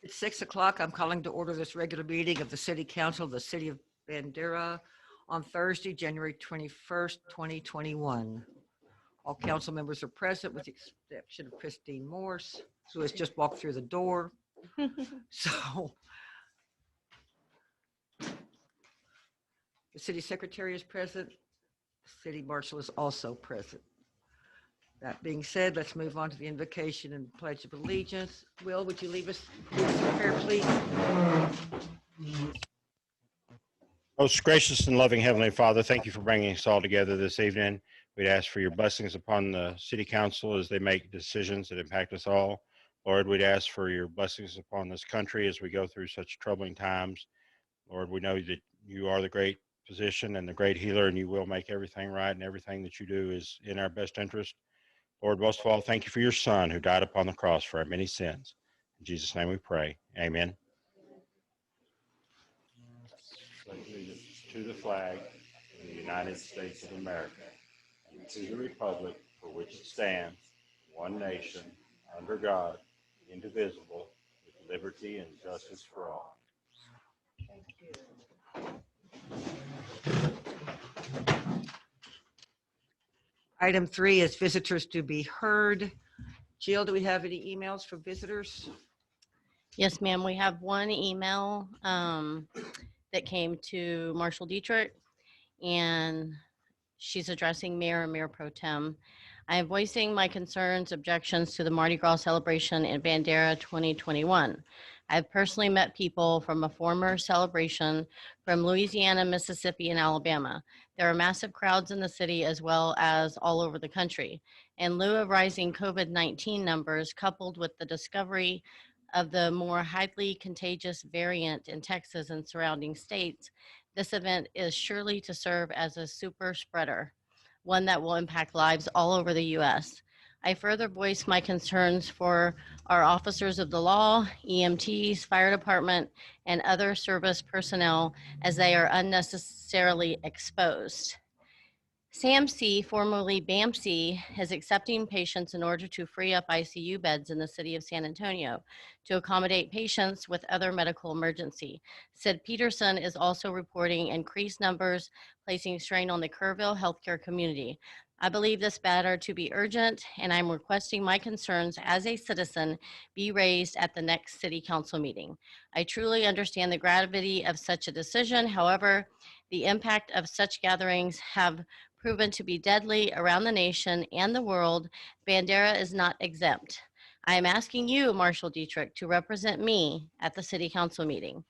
It's 6 o'clock. I'm calling to order this regular meeting of the City Council of the City of Bandera on Thursday, January 21st, 2021. All council members are present with the exception of Christine Morse, who has just walked through the door. So the city secretary is present. The city marshal is also present. That being said, let's move on to the invocation and pledge of allegiance. Will, would you leave us in prayer, please? Most gracious and loving Heavenly Father, thank you for bringing us all together this evening. We'd ask for your blessings upon the City Council as they make decisions that impact us all. Lord, we'd ask for your blessings upon this country as we go through such troubling times. Lord, we know that you are the great physician and the great healer, and you will make everything right, and everything that you do is in our best interest. Lord, most of all, thank you for your Son who died upon the cross for our many sins. In Jesus' name we pray. Amen. Pledge allegiance to the flag of the United States of America and to the republic for which it stands, one nation, under God, indivisible, with liberty and justice for all. Item 3 is visitors to be heard. Jill, do we have any emails from visitors? Yes, ma'am. We have one email that came to Marshall Dietrich, and she's addressing Mayor and Mayor Pro Tem. I am voicing my concerns, objections to the Mardi Gras celebration in Bandera 2021. I've personally met people from a former celebration from Louisiana, Mississippi, and Alabama. There are massive crowds in the city as well as all over the country. In lieu of rising COVID-19 numbers, coupled with the discovery of the more highly contagious variant in Texas and surrounding states, this event is surely to serve as a super spreader, one that will impact lives all over the U.S. I further voice my concerns for our officers of the law, EMTs, fire department, and other service personnel as they are unnecessarily exposed. SAMC, formerly BAMC, is accepting patients in order to free up ICU beds in the city of San Antonio to accommodate patients with other medical emergency. Sid Peterson is also reporting increased numbers, placing strain on the Kerrville healthcare community. I believe this matter to be urgent, and I'm requesting my concerns as a citizen be raised at the next city council meeting. I truly understand the gravity of such a decision. However, the impact of such gatherings have proven to be deadly around the nation and the world. Bandera is not exempt. I am asking you, Marshall Dietrich, to represent me at the city council meeting.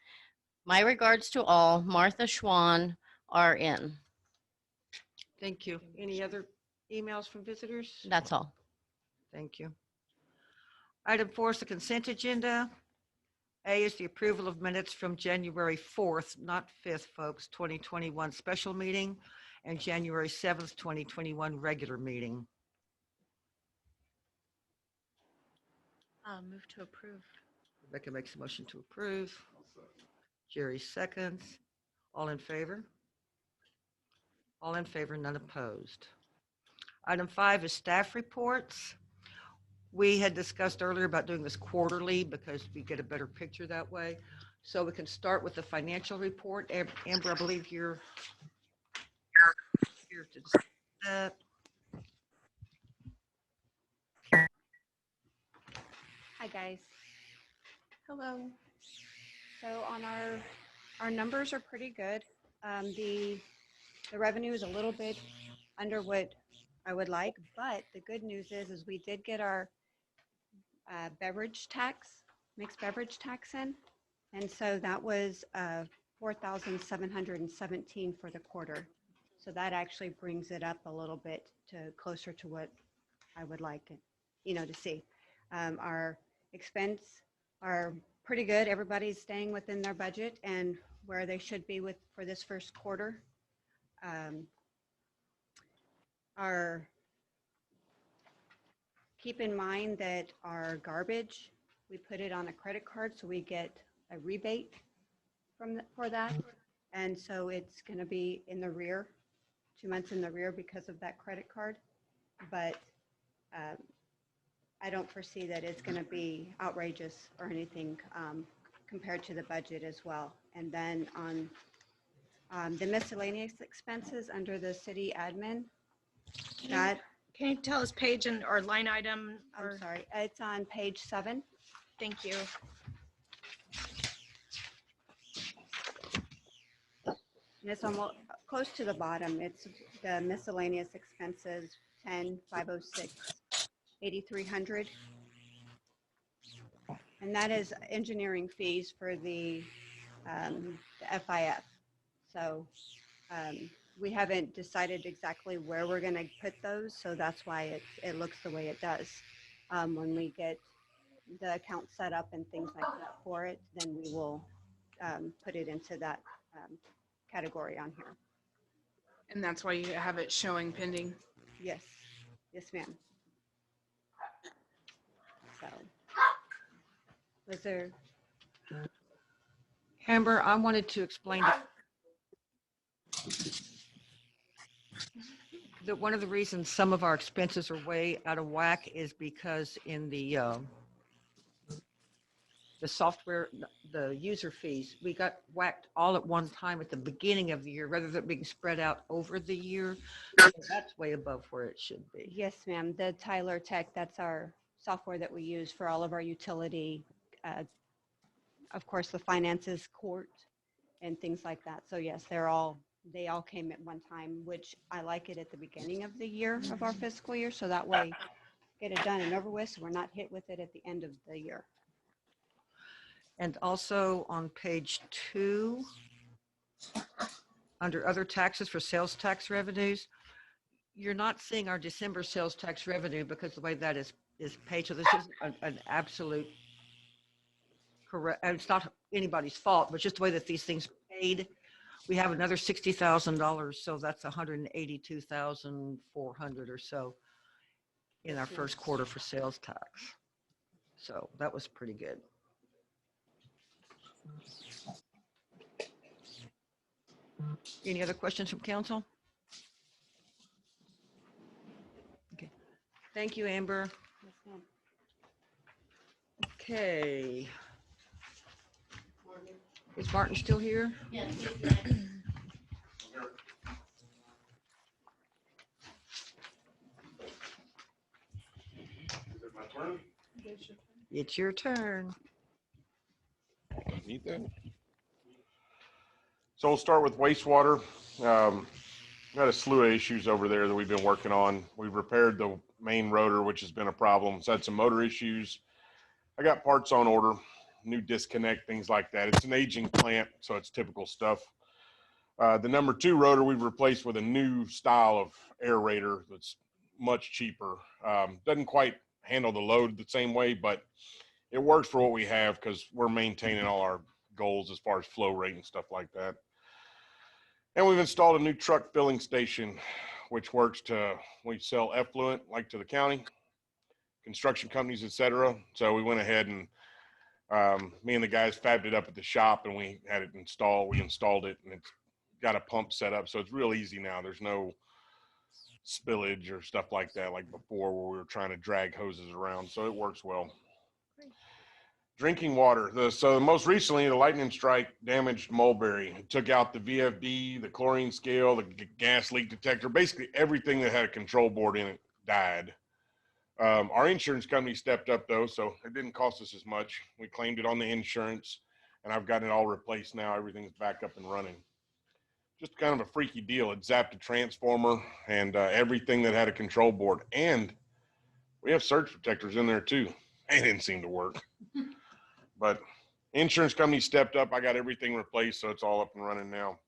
My regards to all. Martha Schwann, RN. Thank you. Any other emails from visitors? That's all. Thank you. Item 4 is the consent agenda. A is the approval of minutes from January 4th, not 5th, folks, 2021 special meeting, and January 7th, 2021 regular meeting. Move to approve. Rebecca makes a motion to approve. Jerry seconds. All in favor? All in favor, none opposed. Item 5 is staff reports. We had discussed earlier about doing this quarterly because we get a better picture that way. So we can start with the financial report. Amber, I believe you're here to discuss that. Hi, guys. Hello. So on our numbers are pretty good. The revenue is a little bit under what I would like, but the good news is we did get our beverage tax, mixed beverage tax in. And so that was 4,717 for the quarter. So that actually brings it up a little bit to closer to what I would like it, to see. Our expense are pretty good. Everybody's staying within their budget and where they should be for this first quarter. Keep in mind that our garbage, we put it on a credit card, so we get a rebate for that. And so it's going to be in the rear, 2 months in the rear because of that credit card. But I don't foresee that it's going to be outrageous or anything compared to the budget as well. And then on the miscellaneous expenses under the city admin, that, Can you tell us page and or line item? Or I'm sorry, it's on page 7. Thank you. And it's almost close to the bottom. It's the miscellaneous expenses, 10,506, 8,300. And that is engineering fees for the FIF. So we haven't decided exactly where we're going to put those. So that's why it looks the way it does. When we get the account set up and things like that for it, then we will put it into that category on here. And that's why you have it showing pending. Yes, yes, ma'am. So, was there, Amber, I wanted to explain that one of the reasons some of our expenses are way out of whack is because in the software, the user fees, we got whacked all at one time at the beginning of the year rather than being spread out over the year. So that's way above where it should be. yes, ma'am, the Tyler Tech, that's our software that we use for all of our utility, of course, the finances, court, and things like that. So yes, they all came at one time, which I like it at the beginning of the year of our fiscal year. So that way, get it done and over with, so we're not hit with it at the end of the year. And also on page 2, under other taxes for sales tax revenues, you're not seeing our December sales tax revenue because the way that is paid. So this is an absolute correct, and it's not anybody's fault, but just the way that these things are paid. We have another $60,000, so that's 182,400 or so in our first quarter for sales tax. So that was pretty good. Any other questions from council? Okay. Thank you, Amber. Yes, ma'am. Okay. Is Martin still here? Yes. Is it my turn? It's your turn. Need that. So we'll start with wastewater. We've had a slew of issues over there that we've been working on. We've repaired the main rotor, which has been a problem. It's had some motor issues. I got parts on order, new disconnect, things like that. It's an aging plant, so it's typical stuff. The number 2 rotor we've replaced with a new style of aerator that's much cheaper. Doesn't quite handle the load the same way, but it works for what we have because we're maintaining all our goals as far as flow rate and stuff like that. And we've installed a new truck filling station, which works we sell effluent like to the county, construction companies, etc. So we went ahead and me and the guys fabbed it up at the shop and we had it installed. We installed it and it's got a pump set up. So it's real easy now. There's no spillage or stuff like that like before where we were trying to drag hoses around. So it works well. Drinking water. So most recently, the lightning strike damaged Mulberry. It took out the VFD, the chlorine scale, the gas leak detector. Basically, everything that had a control board in it died. Our insurance company stepped up, though, so it didn't cost us as much. We claimed it on the insurance, and I've gotten it all replaced now. Everything's back up and running. Just kind of a freaky deal. It zapped a transformer and everything that had a control board. And we have surge protectors in there, too. They didn't seem to work. But insurance company stepped up. I got everything replaced, so it's all up and running now.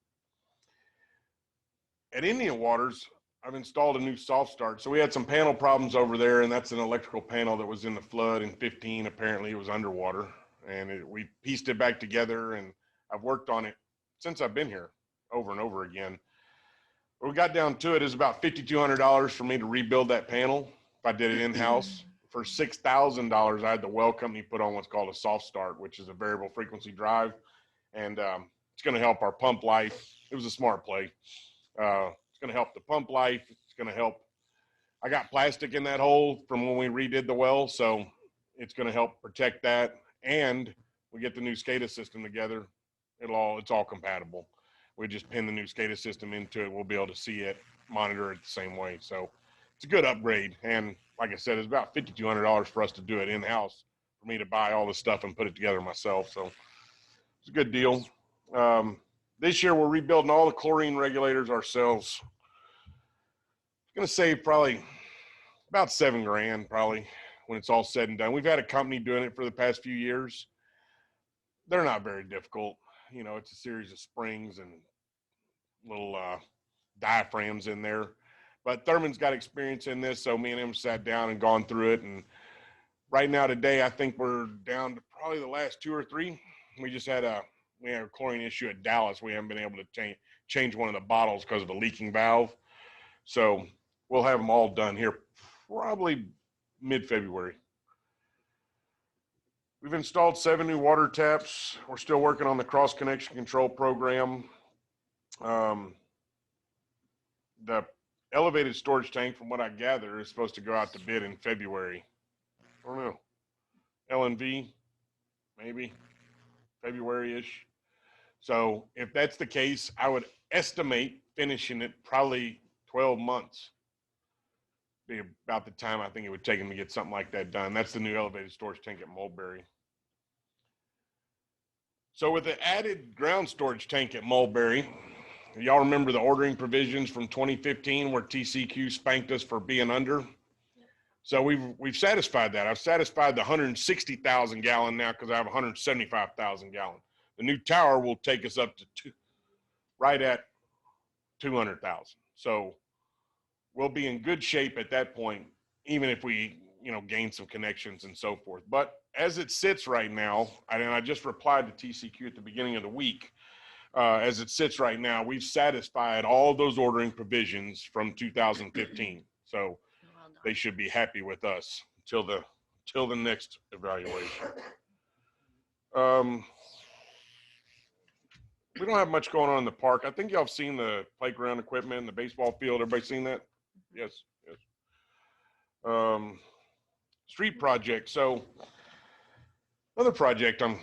At Indian Waters, I've installed a new soft start. So we had some panel problems over there, and that's an electrical panel that was in the flood in 15. Apparently, it was underwater, and we pieced it back together, and I've worked on it since I've been here over and over again. What we got down to it is about $5,200 for me to rebuild that panel if I did it in-house. For $6,000, I had the well company put on what's called a soft start, which is a variable frequency drive. And it's going to help our pump life. It was a smart play. It's going to help the pump life. It's going to help I got plastic in that hole from when we redid the well, so it's going to help protect that. And we get the new SCADA system together. It's all compatible. We just pin the new SCADA system into it. We'll be able to see it, monitor it the same way. So it's a good upgrade. And like I said, it's about $5,200 for us to do it in house, for me to buy all the stuff and put it together myself. So it's a good deal. This year we're rebuilding all the chlorine regulators ourselves. It's going to save probably about $7,000 probably when it's all said and done. We've had a company doing it for the past few years. They're not very difficult. You know, it's a series of springs and little diaphragms in there. But Thurman's got experience in this, so me and him sat down and gone through it. And right now today, I think we're down to probably the last 2 or 3. We just had a chlorine issue at Dallas. We haven't been able to change one of the bottles because of a leaking valve. So we'll have them all done here probably mid-February. We've installed 7 new water taps. We're still working on the cross connection control program. The elevated storage tank, from what I gather, is supposed to go out to bid in February. I don't know. LNV, maybe February-ish. So if that's the case, I would estimate finishing it probably 12 months. Be about the time I think it would take them to get something like that done. That's the new elevated storage tank at Mulberry. So with the added ground storage tank at Mulberry, y'all remember the ordering provisions from 2015 where TCQ spanked us for being under? So we've satisfied that. I've satisfied the 160,000 gallon now because I have 175,000 gallon. The new tower will take us up to right at 200,000. So we'll be in good shape at that point, even if we, gain some connections and so forth. But as it sits right now, and I just replied to TCQ at the beginning of the week, as it sits right now, we've satisfied all those ordering provisions from 2015. So they should be happy with us till the next evaluation. We don't have much going on in the park. I think y'all have seen the playground equipment, the baseball field. Everybody seen that? Yes. Street project. So another project I'm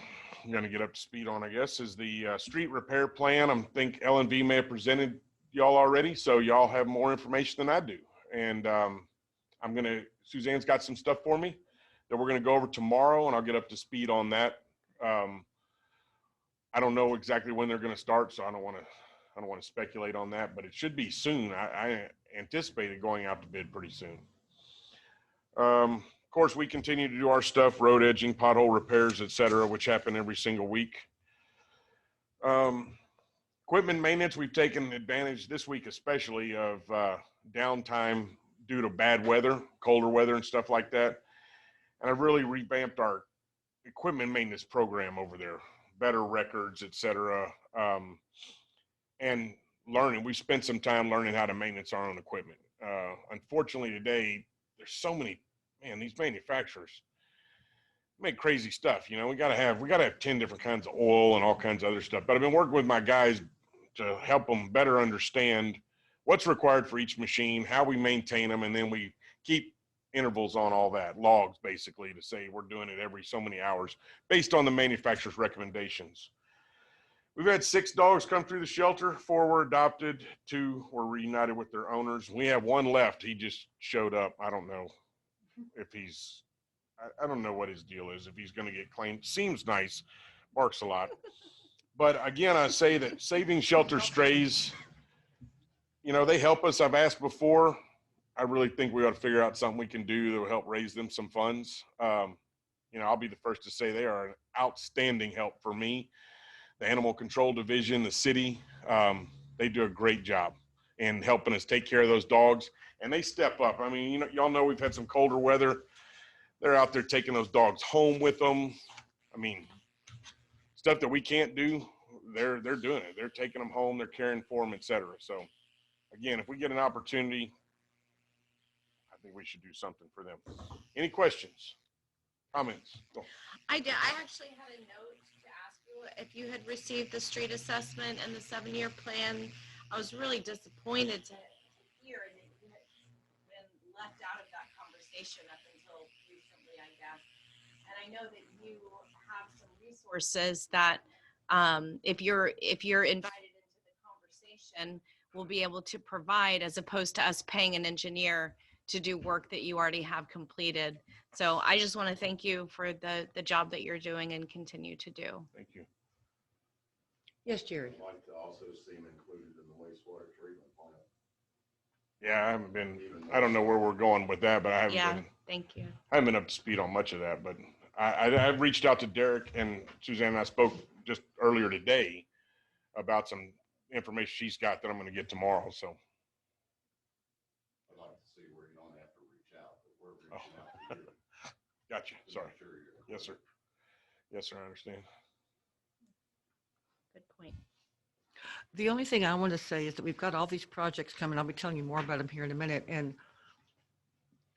going to get up to speed on, I guess, is the street repair plan. I think LNV may have presented y'all already, so y'all have more information than I do. And Suzanne's got some stuff for me that we're going to go over tomorrow, and I'll get up to speed on that. I don't know exactly when they're going to start, so I don't want to speculate on that, but it should be soon. I anticipate it going out to bid pretty soon. Of course, we continue to do our stuff, road edging, pothole repairs, etc., which happen every single week. Equipment maintenance, we've taken advantage this week especially of downtime due to bad weather, colder weather and stuff like that. And I've really revamped our equipment maintenance program over there, better records, etc. And learning. We spent some time learning how to maintenance our own equipment. Unfortunately today, there's so many, these manufacturers make crazy stuff. We gotta have 10 different kinds of oil and all kinds of other stuff. But I've been working with my guys to help them better understand what's required for each machine, how we maintain them, and then we keep intervals on all that, logs basically, to say we're doing it every so many hours based on the manufacturer's recommendations. We've had 6 dogs come through the shelter. 4 were adopted, 2 were reunited with their owners. We have 1 left. He just showed up. I don't know if I don't know what his deal is, if he's going to get claimed. Seems nice, barks a lot. But again, I say that saving shelter strays, they help us. I've asked before. I really think we ought to figure out something we can do that will help raise them some funds. I'll be the first to say they are an outstanding help for me. The animal control division, the city, they do a great job in helping us take care of those dogs, and they step up. Y'all know we've had some colder weather. They're out there taking those dogs home with them. Stuff that we can't do, they're doing it. They're taking them home, they're caring for them, etc. So again, if we get an opportunity, I think we should do something for them. Any questions, comments? Go. I did. I actually had a note to ask you if you had received the street assessment and the 7-year plan. I was really disappointed to hear that you had been left conversation up until recently, I guess. And I know that you have some resources that if you're invited into the conversation, we'll be able to provide, as opposed to us paying an engineer to do work that you already have completed. So I just want to thank you for the job that you're doing and continue to do. Thank you. Yes, Jerry. I'd like to also see them included in the wastewater treatment plant. Yeah, I haven't been, I don't know where we're going with that, but I haven't Yeah, been, thank you. I haven't been up to speed on much of that, but I've reached out to Derek and Suzanne, and I spoke just earlier today about some information she's got that I'm going to get tomorrow, so. I'd like to see where you don't have to reach out, but we're reaching out to you. Gotcha, to sorry. make sure you're Yes, sir. Yes, sir, I understand. Good point. The only thing I want to say is that we've got all these projects coming. I'll be telling you more about them here in a minute. And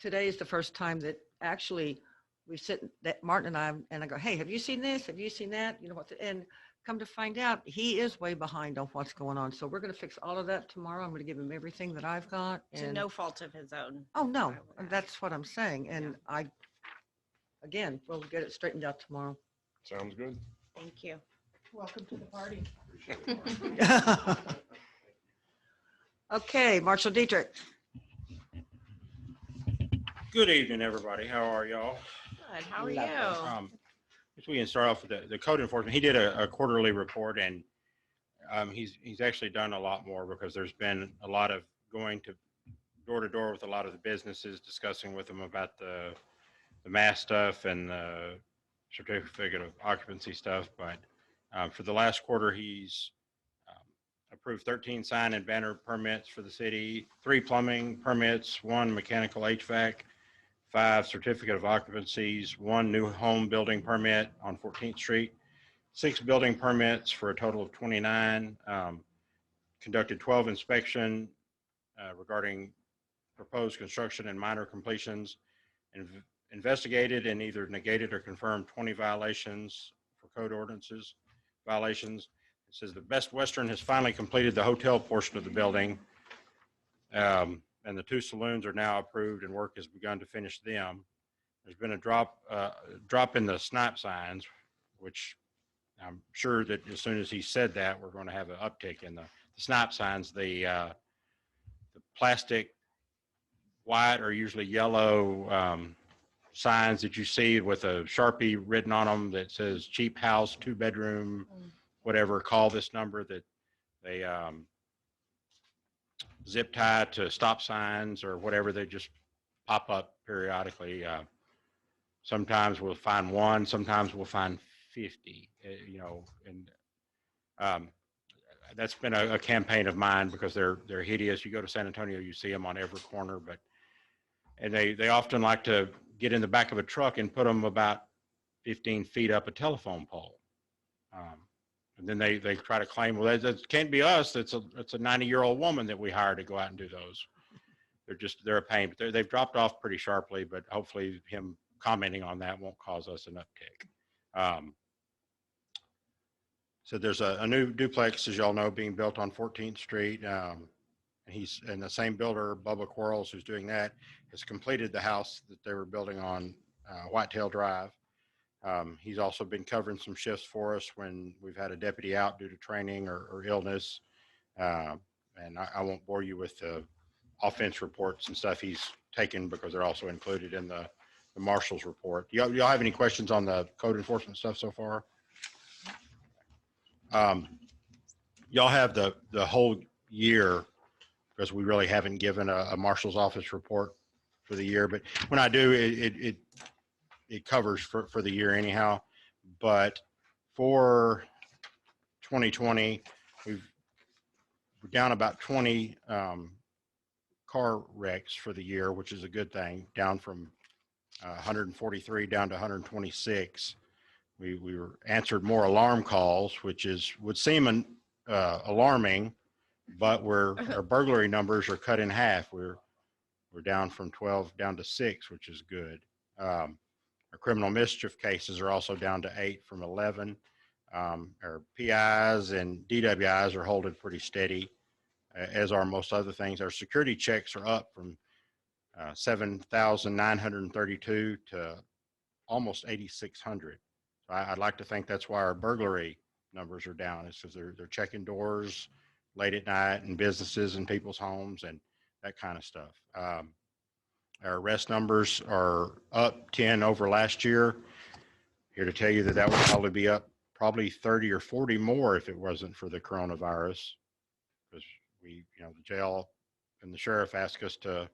today is the first time that actually we sit, that Martin and I go, hey, have you seen this? Have you seen that? You know what? And come to find out, he is way behind on what's going on. So we're going to fix all of that tomorrow. I'm going to give him everything that I've got. To And no fault of his own. oh, no, I would add. that's what I'm saying. And again, we'll get it straightened out tomorrow. Sounds good. Thank you. Welcome to the party. Appreciate it, Mark. Okay, Marshall Dietrich. Good evening, everybody. How are y'all? Good. How are Lovely. you? If we can start off with the code enforcement, he did a quarterly report, and he's actually done a lot more because there's been a lot of going to door with a lot of the businesses, discussing with them about the mask stuff and the certificate of occupancy stuff. But for the last quarter, he's approved 13 sign and banner permits for the city, 3 plumbing permits, 1 mechanical HVAC, 5 certificate of occupancies, 1 new home building permit on 14th Street, 6 building permits for a total of 29, conducted 12 inspection regarding proposed construction and minor completions, and investigated and either negated or confirmed 20 violations for code ordinances violations. It says the Best Western has finally completed the hotel portion of the building, and the 2 saloons are now approved and work has begun to finish them. There's been a drop in the snipe signs, which I'm sure that as soon as he said that, we're going to have an uptick in the snipe signs. The plastic white or usually yellow signs that you see with a Sharpie written on them that says cheap house, 2-bedroom, whatever, call this number, that they zip tie to stop signs or whatever. They just pop up periodically. Sometimes we'll find 1, sometimes we'll find 50, and that's been a campaign of mine because they're hideous. You go to San Antonio, you see them on every corner, and they often like to get in the back of a truck and put them about 15 feet up a telephone pole. And then they try to claim, well, that can't be us. It's a 90-year-old woman that we hired to go out and do those. They're a pain, but they've dropped off pretty sharply, but hopefully him commenting on that won't cause us an uptick. So there's a new duplex, as y'all know, being built on 14th Street. And the same builder, Bubba Quarles, who's doing that, has completed the house that they were building on Whitetail Drive. He's also been covering some shifts for us when we've had a deputy out due to training or illness. And I won't bore you with the offense reports and stuff he's taken because they're also included in the marshal's report. Y'all have any questions on the code enforcement stuff so far? Y'all have the whole year because we really haven't given a marshal's office report for the year. But when I do, it covers for the year anyhow. But for 2020, we're down about 20 car wrecks for the year, which is a good thing, down from 143 down to 126. We were answered more alarm calls, which would seem alarming, but our burglary numbers are cut in half. We're down from 12 down to 6, which is good. Our criminal mischief cases are also down to 8 from 11. Our PIs and DWIs are holding pretty steady, as are most other things. Our security checks are up from 7,932 to almost 8,600. So I'd like to think that's why our burglary numbers are down, is because they're checking doors late at night in businesses and people's homes and that kind of stuff. Our arrest numbers are up 10 over last year. Here to tell you that that would probably be up probably 30 or 40 more if it wasn't for the coronavirus, because we, the jail and the sheriff asked us to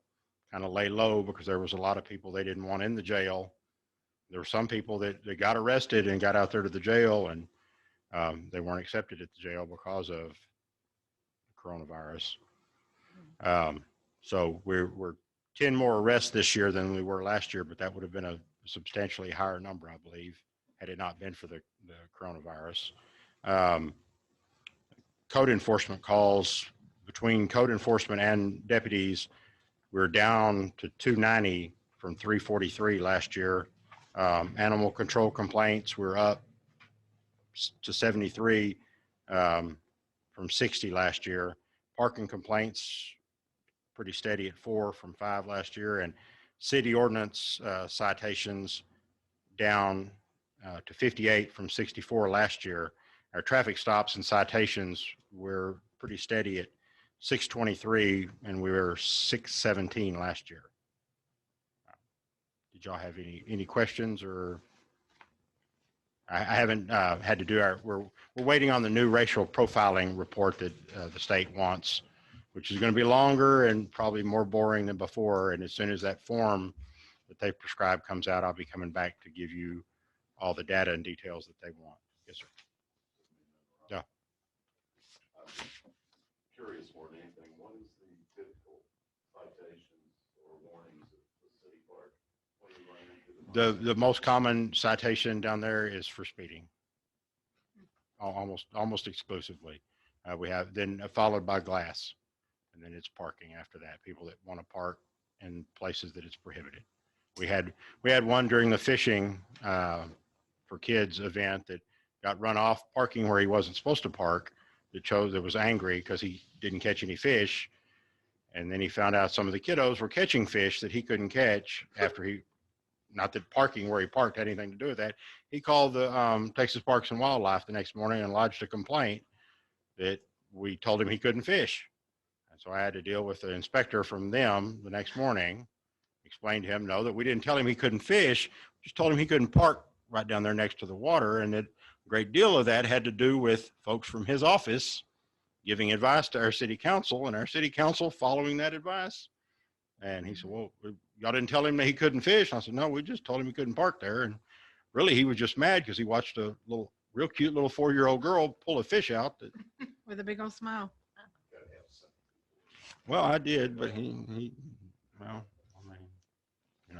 kind of lay low because there was a lot of people they didn't want in the jail. There were some people that got arrested and got out there to the jail, and they weren't accepted at the jail because of coronavirus. So we're 10 more arrests this year than we were last year, but that would have been a substantially higher number, I believe, had it not been for the coronavirus. Code enforcement calls, between code enforcement and deputies, we're down to 290 from 343 last year. Animal control complaints, we're up to 73 from 60 last year. Parking complaints, pretty steady at 4 from 5 last year. And city ordinance citations down to 58 from 64 last year. Our traffic stops and citations were pretty steady at 623, and we were 617 last year. Did y'all have any questions? Or I haven't had to do we're waiting on the new racial profiling report that the state wants, which is going to be longer and probably more boring than before. And as soon as that form that they prescribe comes out, I'll be coming back to give you all the data and details that they want. Yes, sir. Yeah. Curious more than anything, what is the typical citations or warnings at the city park? What do you run into The most common citation down there is for speeding, almost exclusively. We have then followed by glass, and then it's parking after that. People that want to park in places that it's prohibited. We had one during the fishing for kids event that got run off parking where he wasn't supposed to park. That was angry because he didn't catch any fish, and then he found out some of the kiddos were catching fish that he couldn't catch after not that parking where he parked had anything to do with that. He called the Texas Parks and Wildlife the next morning and lodged a complaint that we told him he couldn't fish. And so I had to deal with the inspector from them the next morning, explain to him, no, that we didn't tell him he couldn't fish, just told him he couldn't park right down there next to the water. And that a great deal of that had to do with folks from his office giving advice to our city council and our city council following that advice. And he said, well, y'all didn't tell him that he couldn't fish. I said, no, we just told him he couldn't park there. And really, he was just mad because he watched a real cute little 4-year-old girl pull a fish out. With a big old smile. Well, I did, but he well, I mean,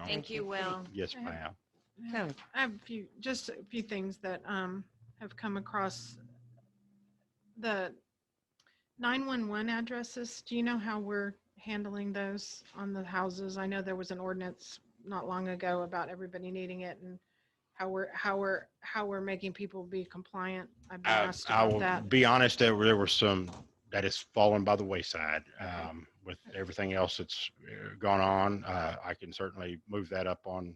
Thank you, Will. Yes, ma'am. Okay. I have just a few things that have come across the 911 addresses. Do you know how we're handling those on the houses? I know there was an ordinance not long ago about everybody needing it, and how we're making people be compliant. I've been asked I about will that. be honest, there were some that has fallen by the wayside with everything else that's gone on. I can certainly move that up on.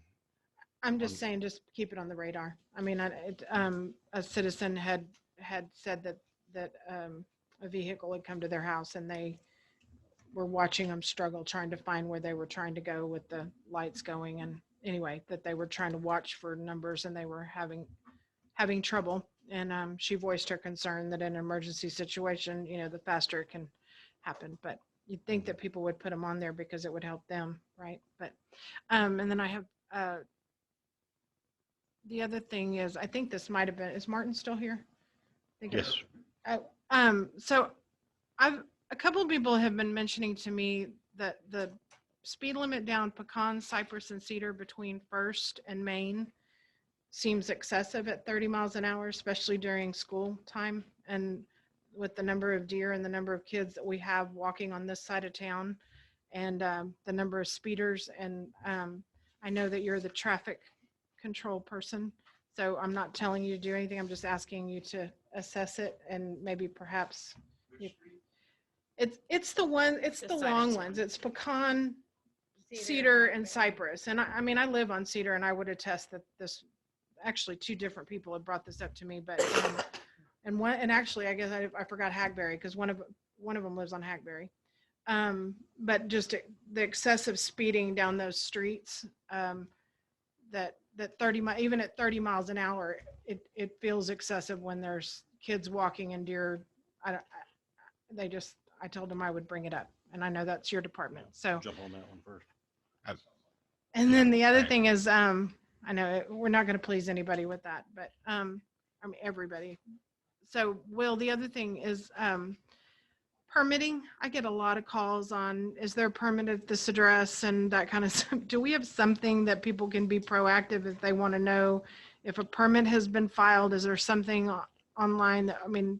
I'm just saying, just keep it on the radar. I mean, a citizen had said that a vehicle had come to their house, and they were watching them struggle trying to find where they were trying to go with the lights going. And anyway, that they were trying to watch for numbers, and they were having trouble. And she voiced her concern that in an emergency situation, the faster it can happen. But you'd think that people would put them on there because it would help them, right? But and then I have the other thing is, I think this might have been, is Martin still here? Yes. So a couple of people have been mentioning to me that the speed limit down Pecan, Cypress, and Cedar between First and Main seems excessive at 30 miles an hour, especially during school time. And with the number of deer and the number of kids that we have walking on this side of town, and the number of speeders. And I know that you're the traffic control person, so I'm not telling you to do anything. I'm just asking you to assess it, and maybe perhaps it's the long ones. It's Pecan, Cedar and Cypress. And I mean, I live on Cedar and I would attest that this, actually two different people had brought this up to me, but, and actually, I guess I forgot Hackberry because one of them lives on Hackberry. But just the excessive speeding down those streets, that even at 30 miles an hour, it feels excessive when there's kids walking and deer. I told them I would bring it up, and I know that's your department. So, Jump on that one first. and then the other Right. thing is, I know we're not going to please anybody with that, but, I mean, everybody. So, Will, the other thing is, permitting. I get a lot of calls on, is there a permit at this address and that kind of stuff. Do we have something that people can be proactive if they want to know if a permit has been filed? Is there something online that, I mean,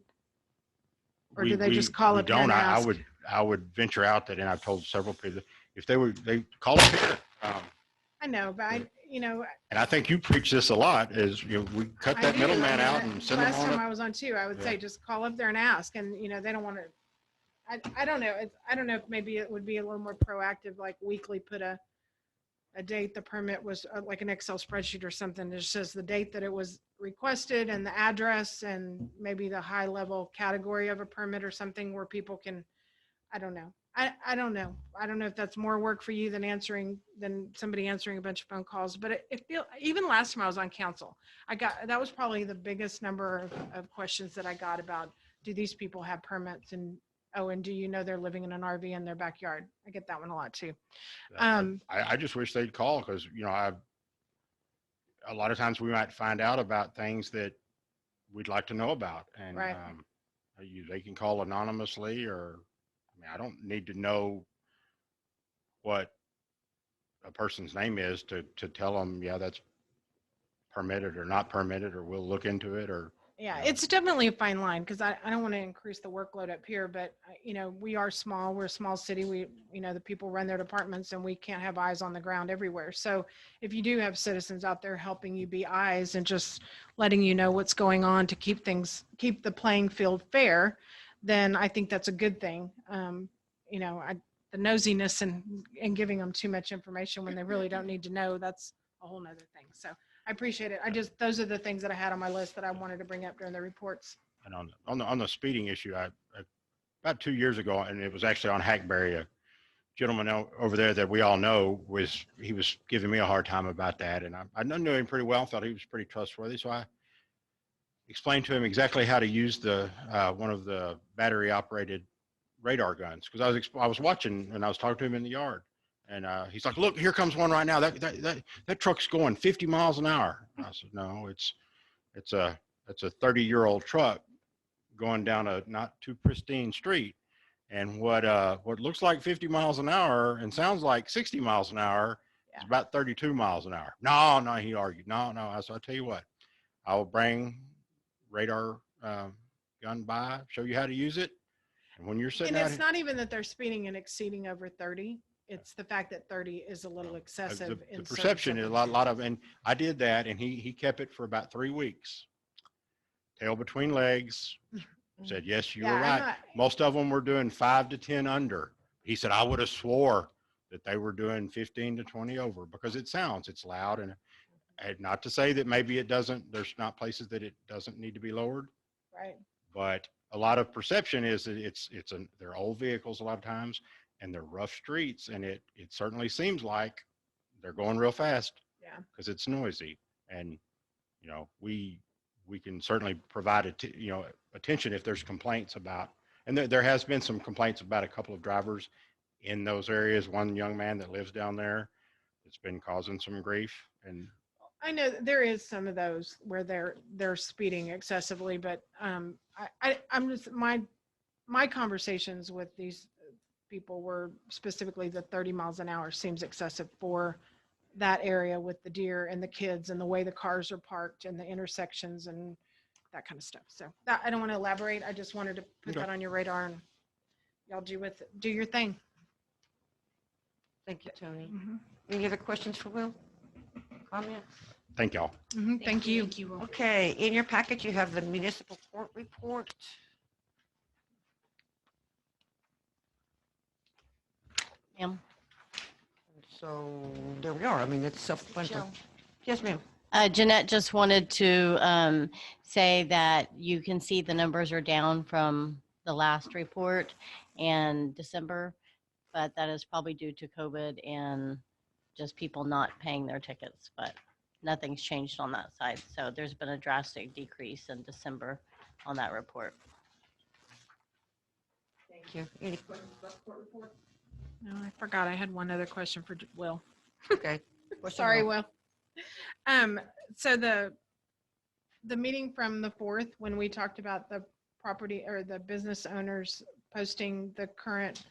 or do they just call we up here don't. and ask? I would venture out that, and I've told several people, if they call up here. I know, but And I think you preach this a lot, is, we cut I that do. middleman I mean, out and send them last on time up. I was on too, I would Yeah. say, just call up there and ask. And, they don't want to, I don't know. I don't know if maybe it would be a little more proactive, like weekly put a date the permit was, like an Excel spreadsheet or something that says the date that it was requested and the address and maybe the high level category of a permit or something where people can, I don't know. I don't know. I don't know if that's more work for you than somebody answering a bunch of phone calls, but even last time I was on council, that was probably the biggest number of questions that I got about, do these people have permits? And do you know they're living in an RV in their backyard? I get that one a lot too. I just wish they'd call, because, a lot of times we might find out about things that we'd like to know about. And Right. they can call anonymously, or, I don't need to know what a person's name is to tell them, yeah, that's permitted or not permitted, or we'll look into it, or. Yeah, it's definitely a fine line, because I don't want to increase the workload up here, but we are small. We're a small city. The people run their departments and we can't have eyes on the ground everywhere. So if you do have citizens out there helping you be eyes and just letting you know what's going on to keep the playing field fair, then I think that's a good thing. The nosiness and giving them too much information when they really don't need to know, that's a whole nother thing. So I appreciate it. Those are the things that I had on my list that I wanted to bring up during the reports. And on the speeding issue, I about 2 years ago, and it was actually on Hackberry, a gentleman over there that we all know he was giving me a hard time about that, and I knew him pretty well, thought he was pretty trustworthy, so I explained to him exactly how to use the one of the battery operated radar guns, because I was watching and I was talking to him in the yard. And he's like, look, here comes one right now. That truck's going 50 miles an hour. I said, no, it's a 30-year-old truck going down a not too pristine street. And what looks like 50 miles an hour and sounds like 60 miles an hour is about 32 miles an hour. No, he argued. No. I said, I'll tell you what, I will bring radar gun by, show you how to use it. And when you're sitting And out it's not even that they're speeding and exceeding over 30. It's the fact that 30 is a little excessive. the perception is a lot of, and I did that, and he kept it for about 3 weeks. Tail between legs. Said, yes, you were right. Most of them were doing 5 to 10 under. He said, I would have swore that they were doing 15 to 20 over, because it's loud, and not to say that maybe there's not places that it doesn't need to be lowered. Right. But a lot of perception is that they're old vehicles a lot of times, and they're rough streets, and it certainly seems like they're going real fast. Yeah. Because it's noisy, and we can certainly provide attention if there's complaints about, and there has been some complaints about a couple of drivers in those areas. One young man that lives down there, it's been causing some grief. And I know there is some of those where they're speeding excessively, but I'm just, my conversations with these people were specifically the 30 miles an hour seems excessive for that area with the deer and the kids and the way the cars are parked and the intersections and that kind of stuff. So that, I don't want to elaborate. I just wanted to put that on your radar, and y'all do your thing. Thank you, Tony. Mm-hmm. Any other questions for Will? Comments? thank y'all. Mm-hmm. Thank you. Thank you. Okay, in your packet, you have the municipal court report. Ma'am. So there we are. I mean, it's self-explanatory. Jill. Yes, ma'am. Jeanette just wanted to say that you can see the numbers are down from the last report and December, but that is probably due to COVID and just people not paying their tickets, but nothing's changed on that side. So there's been a drastic decrease in December on that report. Thank you. Any questions about the court report? No, I forgot. I had one other question for Will. Okay. Question Sorry, one. Will. So the meeting from the 4th, when we talked about the property or the business owners posting the current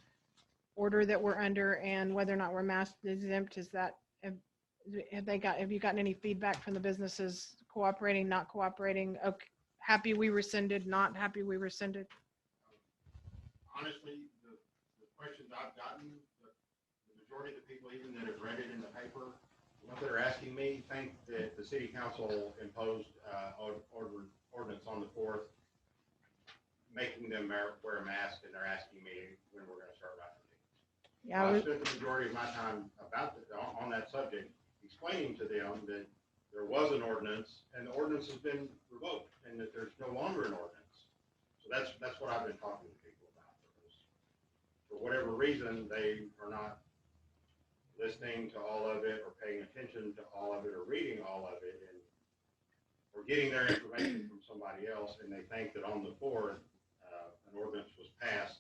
order that we're under and whether or not we're mask exempt, is that, have you gotten any feedback from the businesses cooperating, not cooperating? Okay, happy we rescinded, not happy we rescinded? Honestly, the questions I've gotten, the majority of the people even that have read it in the paper, the ones that are asking me think that the city council imposed ordinance on the 4th, making them wear a mask, and they're asking me when we're going to start vaccinating. Yeah, I spent the majority of my time on that subject, explaining to them that there was an ordinance, and the ordinance has been revoked, and that there's no longer an ordinance. So that's what I've been talking to people about. For whatever reason, they are not listening to all of it, or paying attention to all of it, or reading all of it, and or getting their information from somebody else, and they think that on the 4th, an ordinance was passed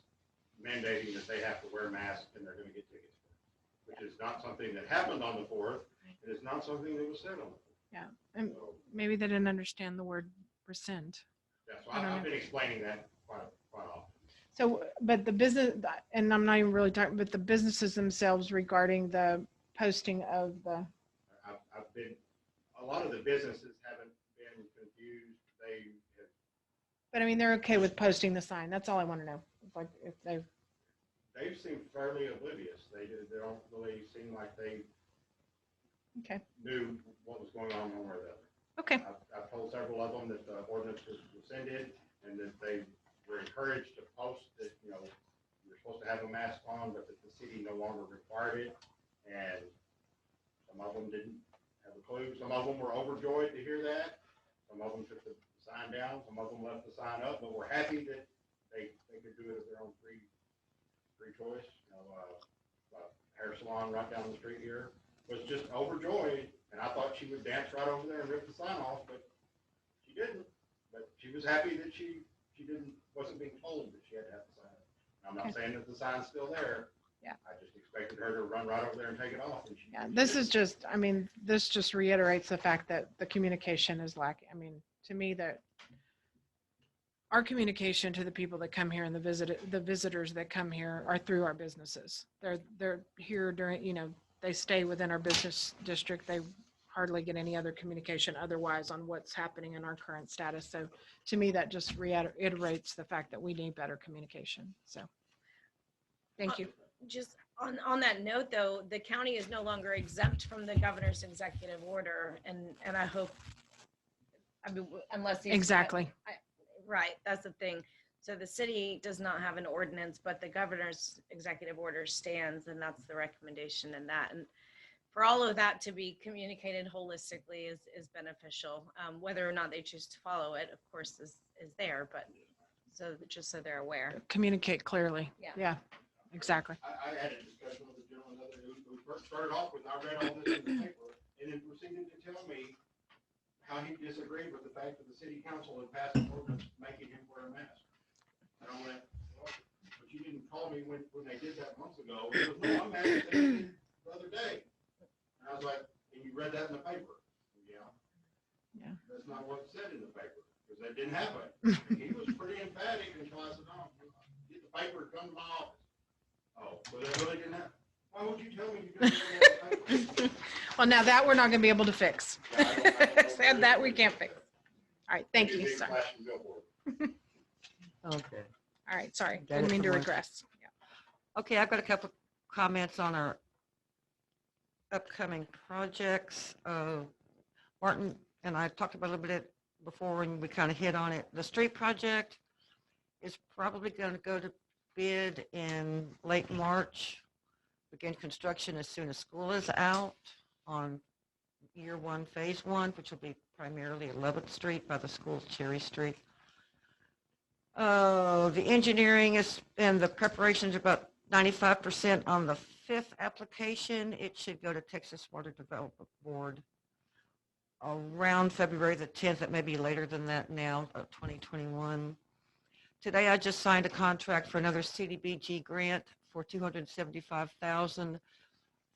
mandating that they have to wear masks and they're going to get tickets for it, which is not something that happened on the 4th. It is not something that was said on the 4th. yeah. And So, maybe they didn't understand the word rescind. yeah, so I don't I've know. been explaining that quite often. So, but the business, and I'm not even really talking, but the businesses themselves regarding the posting of the, I've been, a lot of the businesses haven't been confused. They have, but I mean, they're okay with posting the sign. That's all I want to know. Like if they've, they've seemed fairly oblivious. They don't really seem like they okay, knew what was going on one way or the other. okay, I've told several of them that the ordinance was rescinded and that they were encouraged to post that, you're supposed to have a mask on, but that the city no longer required it. And some of them didn't have a clue. Some of them were overjoyed to hear that. Some of them took the sign down. Some of them left the sign up, but were happy that they could do it at their own free choice. Hair salon right down the street here was just overjoyed, and I thought she would dance right over there and rip the sign off, but she didn't. But she was happy that she wasn't being told that she had to have the sign up. I'm not saying that the sign's still there. Yeah. I just expected her to run right over there and take it off. And yeah. she This didn't. is just, I mean, this just reiterates the fact that the communication is lacking. I mean, to me, that our communication to the people that come here and the visitors that come here are through our businesses. They're here during, they stay within our business district. They hardly get any other communication otherwise on what's happening in our current status. So to me, that just reiterates the fact that we need better communication. So thank you. Just on that note, though, the county is no longer exempt from the governor's executive order, and I hope, unless he's Exactly. right, that's the thing. So the city does not have an ordinance, but the governor's executive order stands, and that's the recommendation in that. And for all of that to be communicated holistically is beneficial. Whether or not they choose to follow it, of course, is there, but just so they're aware. Communicate clearly. Yeah. Yeah, exactly. I had a discussion with a gentleman who first started off with, I read all this in the paper, and then proceeded to tell me how he disagreed with the fact that the city council had passed an ordinance making him wear a mask. And I went, well, but you didn't call me when they did that months ago. He goes, no, I'm mad that they did it the other day. And I was like, and you read that in the paper? Yeah. Yeah. That's not what it said in the paper, because that didn't happen. And he was pretty emphatic until I said, no, get the paper, come to my office. Oh, so that really didn't happen? Why would you tell me you didn't read that in the paper? Well, now that we're not going to be able to fix. Yeah, I don't know. That we can't fix. All right, thank Maybe a you, big sir. flashing billboard. Okay. All right, sorry, Got didn't it mean to from regress. Yeah. Okay, I've got a couple comments on our upcoming projects. Martin and I talked about a little bit before and we kind of hit on it. The street project is probably going to go to bid in late March. begin construction as soon as school is out on year one, phase one, which will be primarily 11th Street by the school, Cherry Street. The engineering is, and the preparations are about 95% on the fifth application. It should go to Texas Water Development Board around February the 10th. It may be later than that now, 2021. Today, I just signed a contract for another CDBG grant for $275,000.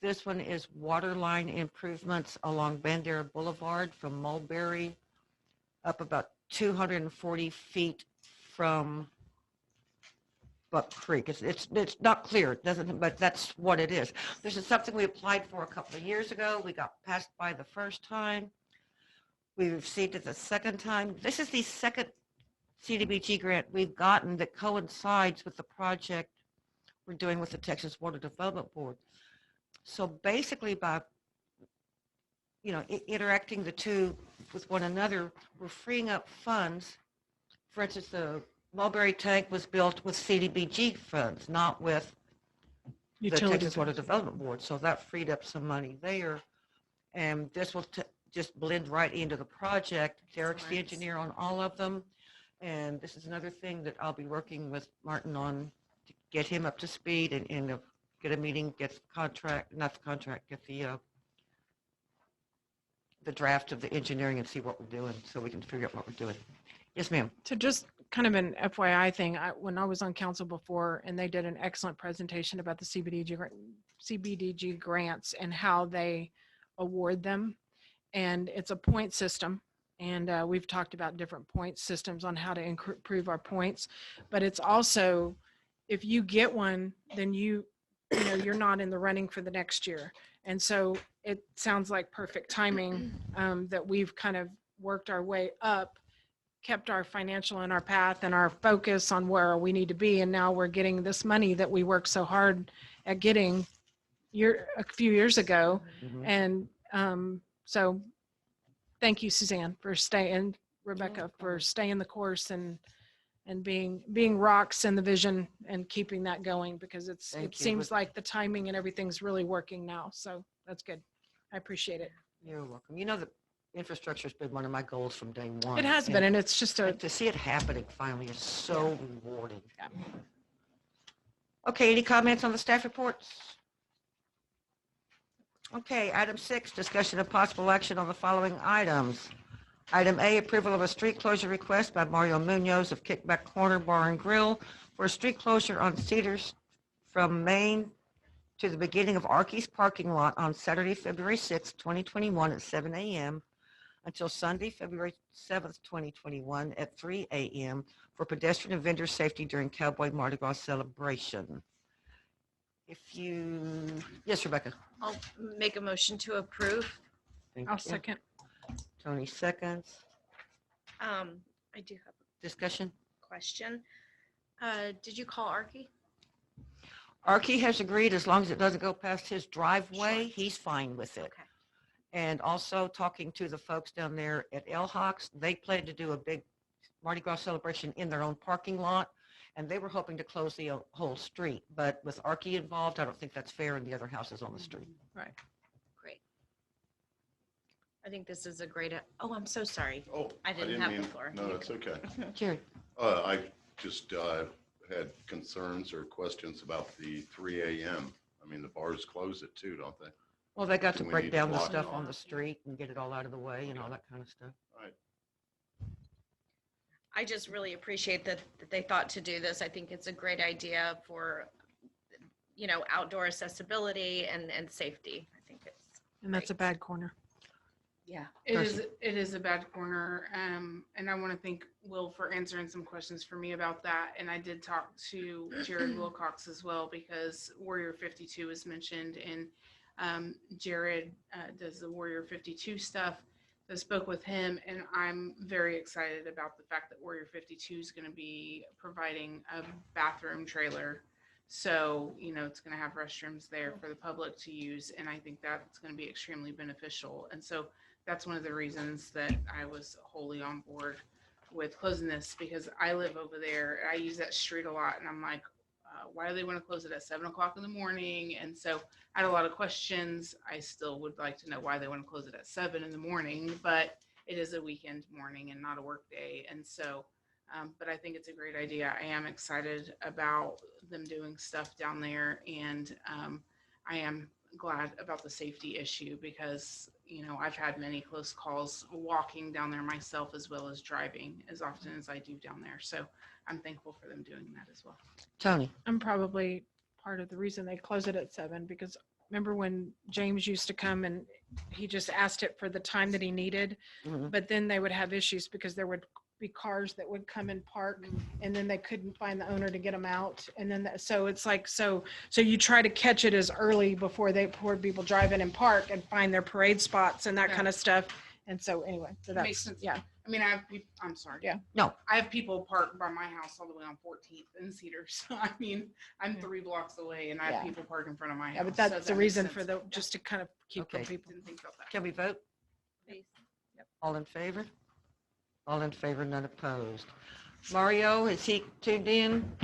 This one is water line improvements along Bandera Boulevard from Mulberry up about 240 feet from Buck Creek. It's not clear, it doesn't, but that's what it is. This is something we applied for a couple of years ago. We got passed by the first time. We received it the second time. This is the second CDBG grant we've gotten that coincides with the project we're doing with the Texas Water Development Board. So basically by, interacting the two with one another, we're freeing up funds. For instance, the Mulberry tank was built with CDBG funds, not with the Utility Texas Water funds. Development Board. So that freed up some money there. And this will just blend right into the project. Derek's the engineer on all of them. And this is another thing that I'll be working with Martin on to get him up to speed and get a meeting, get the contract, not the contract, get the draft of the engineering and see what we're doing so we can figure out what we're doing. Yes, ma'am. So just kind of an FYI thing, when I was on council before, and they did an excellent presentation about the CBDG grants and how they award them. And it's a point system. And we've talked about different point systems on how to improve our points. But it's also, if you get one, then you're not in the running for the next year. And so it sounds like perfect timing that we've kind of worked our way up, kept our financial in our path and our focus on where we need to be. And now we're getting this money that we worked so hard at getting a few years ago. Mhm. And so thank you, Suzanne, for staying, Rebecca, for staying the course and being rocks in the vision and keeping that going, because it Thank you. seems like the timing and everything's really working now. So that's good. I appreciate it. You're welcome. The infrastructure's been one of my goals from day one. It has been, and it's just And to see it happening finally is so rewarding. Okay, any comments on the staff reports? Okay, item 6, discussion of possible action on the following items. Item A, approval of a street closure request by Mario Munoz of Kickback Corner Bar and Grill for a street closure on Cedars from Main to the beginning of Arky's parking lot on Saturday, February 6, 2021 at 7 a.m. until Sunday, February 7th, 2021 at 3 a.m. for pedestrian and vendor safety during Cowboy Mardi Gras celebration. Yes, Rebecca. I'll make a motion to approve. Thank I'll you. second. Tony seconds. I do have Discussion. a question. Did you call Arky? Arky has agreed as long as it doesn't go past his driveway, he's fine with it. Okay. And also talking to the folks down there at El Hawks, they plan to do a big Mardi Gras celebration in their own parking lot, and they were hoping to close the whole street. But with Arky involved, I don't think that's fair and the other houses on the street. Right. Great. I think this is a great, I'm so sorry. Oh, I didn't have the floor. No, it's okay. Jerry? I just had concerns or questions about the 3 a.m. I mean, the bars close at 2, don't they? Well, they got to Do we break need to down the block stuff it on off? the street and get it all out of the way and all that kind of stuff. Right. I just really appreciate that they thought to do this. I think it's a great idea for, outdoor accessibility and safety. I think it's. And that's a great. bad corner. Yeah. Darcy. It is a bad corner. And I want to thank Will for answering some questions for me about that. And I did talk to Jared Wilcox as well, because Warrior 52 is mentioned, and Jared does the Warrior 52 stuff. I spoke with him, and I'm very excited about the fact that Warrior 52 is going to be providing a bathroom trailer. So, it's going to have restrooms there for the public to use. And I think that's going to be extremely beneficial. And so that's one of the reasons that I was wholly on board with closing this, because I live over there. I use that street a lot, and I'm like, why do they want to close it at 7 o'clock in the morning? And so I had a lot of questions. I still would like to know why they want to close it at 7 in the morning, but it is a weekend morning and not a work day. And so, but I think it's a great idea. I am excited about them doing stuff down there, and I am glad about the safety issue because, you know, I've had many close calls walking down there myself as well as driving as often as I do down there. So I'm thankful for them doing that as well. Tony? I'm probably part of the reason they close it at 7, because remember when James used to come and he just asked it for the time that he needed, Mhm. but then they would have issues because there would be cars that would come and park and then they couldn't find the owner to get them out. And then, so it's like, so you try to catch it as early before people drive in and park and find their parade spots and that Yeah. kind of stuff. And so anyway, so Makes that's, sense. yeah. I mean, I have people, I'm sorry. Yeah. No. I have people parked by my house all the way on 14th in Cedar. So I mean, I'm 3 blocks away and I have Yeah. people parked in front of my house. Yeah, but So that's that the makes reason sense. for the, Yeah. just to kind of keep the Okay. people. Didn't think about that. Can we vote? Please. All in favor? All in favor, none opposed. Mario, is he tuned in?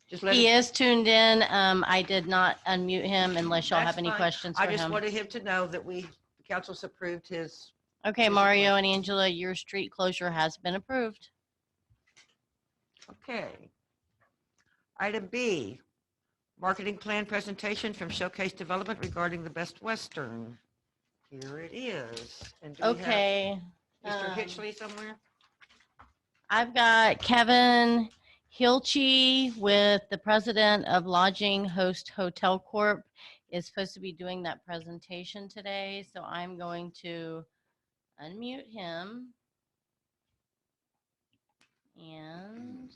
Just let He him, is tuned in. I did not unmute him unless y'all That's have any fine. questions I for just him. wanted him to know that the council's approved his. Okay, his Mario request. and Angela, your street closure has been approved. Okay. Item B, marketing plan presentation from Showcase Development regarding the Best Western. Here it is. And do we have Okay. Mr. um, Hitchley somewhere? I've got Kevin Hilchey with the president of Lodging Host Hotel Corp. Is supposed to be doing that presentation today, so I'm going to unmute him. And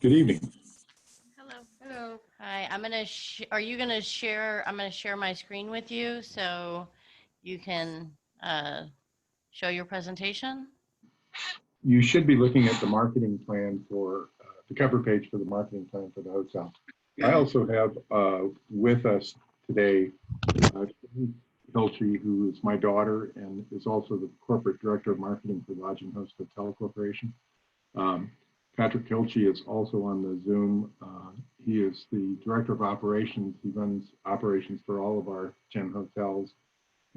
Good evening. Hello. Hello. hi, are you gonna share? I'm gonna share my screen with you so you can show your presentation. You should be looking at the marketing plan for the cover page for the marketing plan for the hotel. I also have with us today Hilchey, who is my daughter and is also the corporate director of marketing for Lodging Host Hotel Corporation. Patrick Hilchey is also on the Zoom. He is the director of operations. He runs operations for all of our 10 hotels.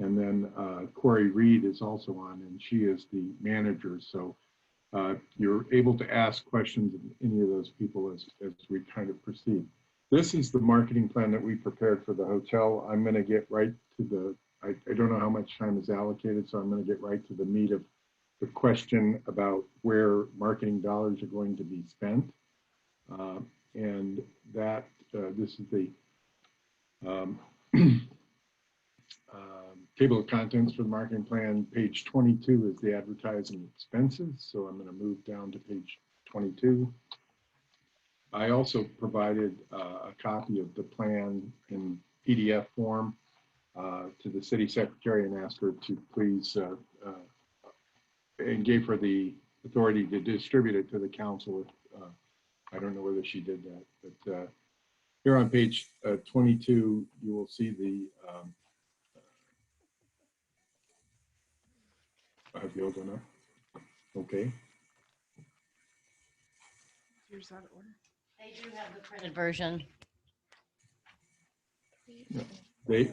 And then Corey Reed is also on, and she is the manager. So you're able to ask questions of any of those people as we kind of proceed. This is the marketing plan that we prepared for the hotel. I'm going to get right to the, I don't know how much time is allocated, so I'm going to get right to the meat of the question about where marketing dollars are going to be spent. And that this is the table of contents for the marketing plan. Page 22 is the advertising expenses. So I'm going to move down to page 22. I also provided a copy of the plan in PDF form to the city secretary and asked her to please and gave her the authority to distribute it to the council. I don't know whether she did that, but here on page 22, you will see the have you all done up? Okay. Here's that order. They do have the printed version. They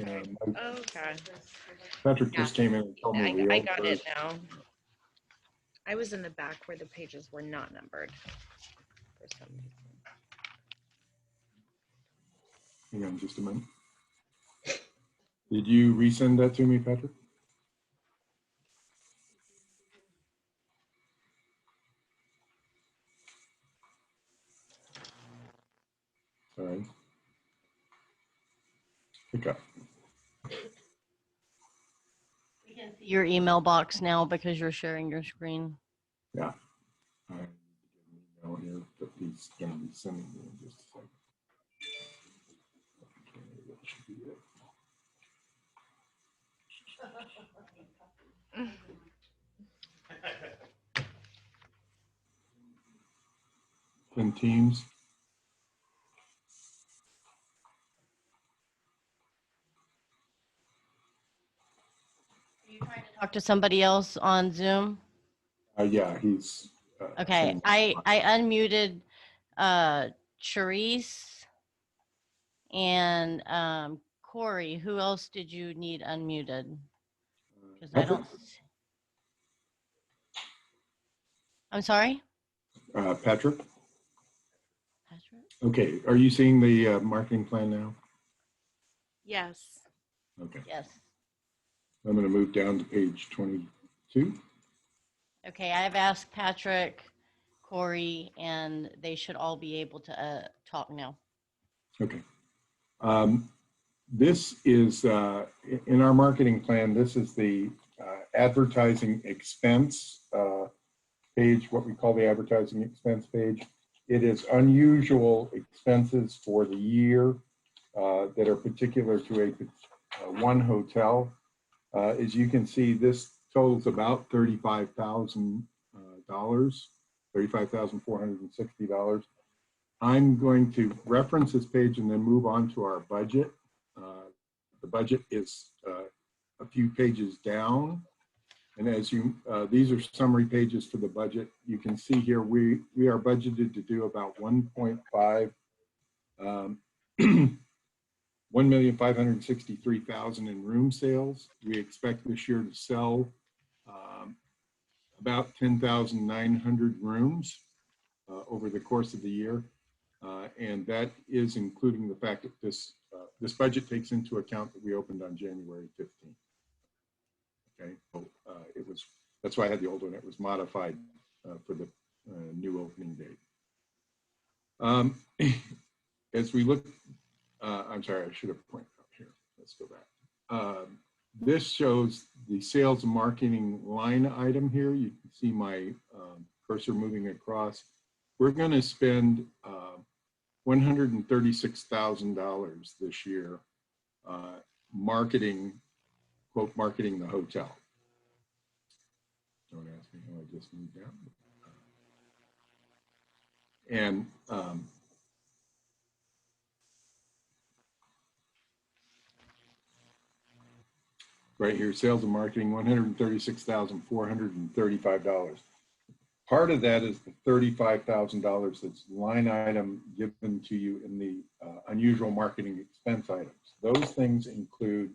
Okay. Patrick just came in and told me the I old got it version. now. I was in the back where the pages were not numbered for some reason. Hang on just a minute. Did you resend that to me, Patrick? All right. Pick up. We can see your email box now because you're sharing your screen. Yeah. I have an email here that he's going to be sending me in just a second. Okay, that should be it. In Teams. Are you trying to talk to somebody else on Zoom? Yeah, he's. Okay, saying- I unmuted Charisse and Corey. Who else did you need unmuted? Because I don't. I'm sorry, Patrick? Patrick. Okay, are you seeing the marketing plan now? Yes. Okay, Yes. I'm going to move down to page 22. Okay, I've asked Patrick, Corey, and they should all be able to talk now. Okay. This is, in our marketing plan, this is the advertising expense page, what we call the advertising expense page. It is unusual expenses for the year that are particular to one hotel. As you can see, this totals about $35,000, $35,460. I'm going to reference this page and then move on to our budget. The budget is a few pages down. And as these are summary pages for the budget. You can see here, we are budgeted to do about 1.5, 1,563,000 in room sales. We expect this year to sell about 10,900 rooms over the course of the year. And that is including the fact that this budget takes into account that we opened on January 15th. Okay, so that's why I had the old one. It was modified for the new opening date. As we look, I'm sorry, I should have pointed out here. Let's go back. This shows the sales and marketing line item here. You can see my cursor moving across. We're going to spend $136,000 this year marketing, quote, marketing the hotel. Don't ask me how I just moved down. And right here, sales and marketing, $136,435. Part of that is the $35,000 that's line item given to you in the unusual marketing expense items. Those things include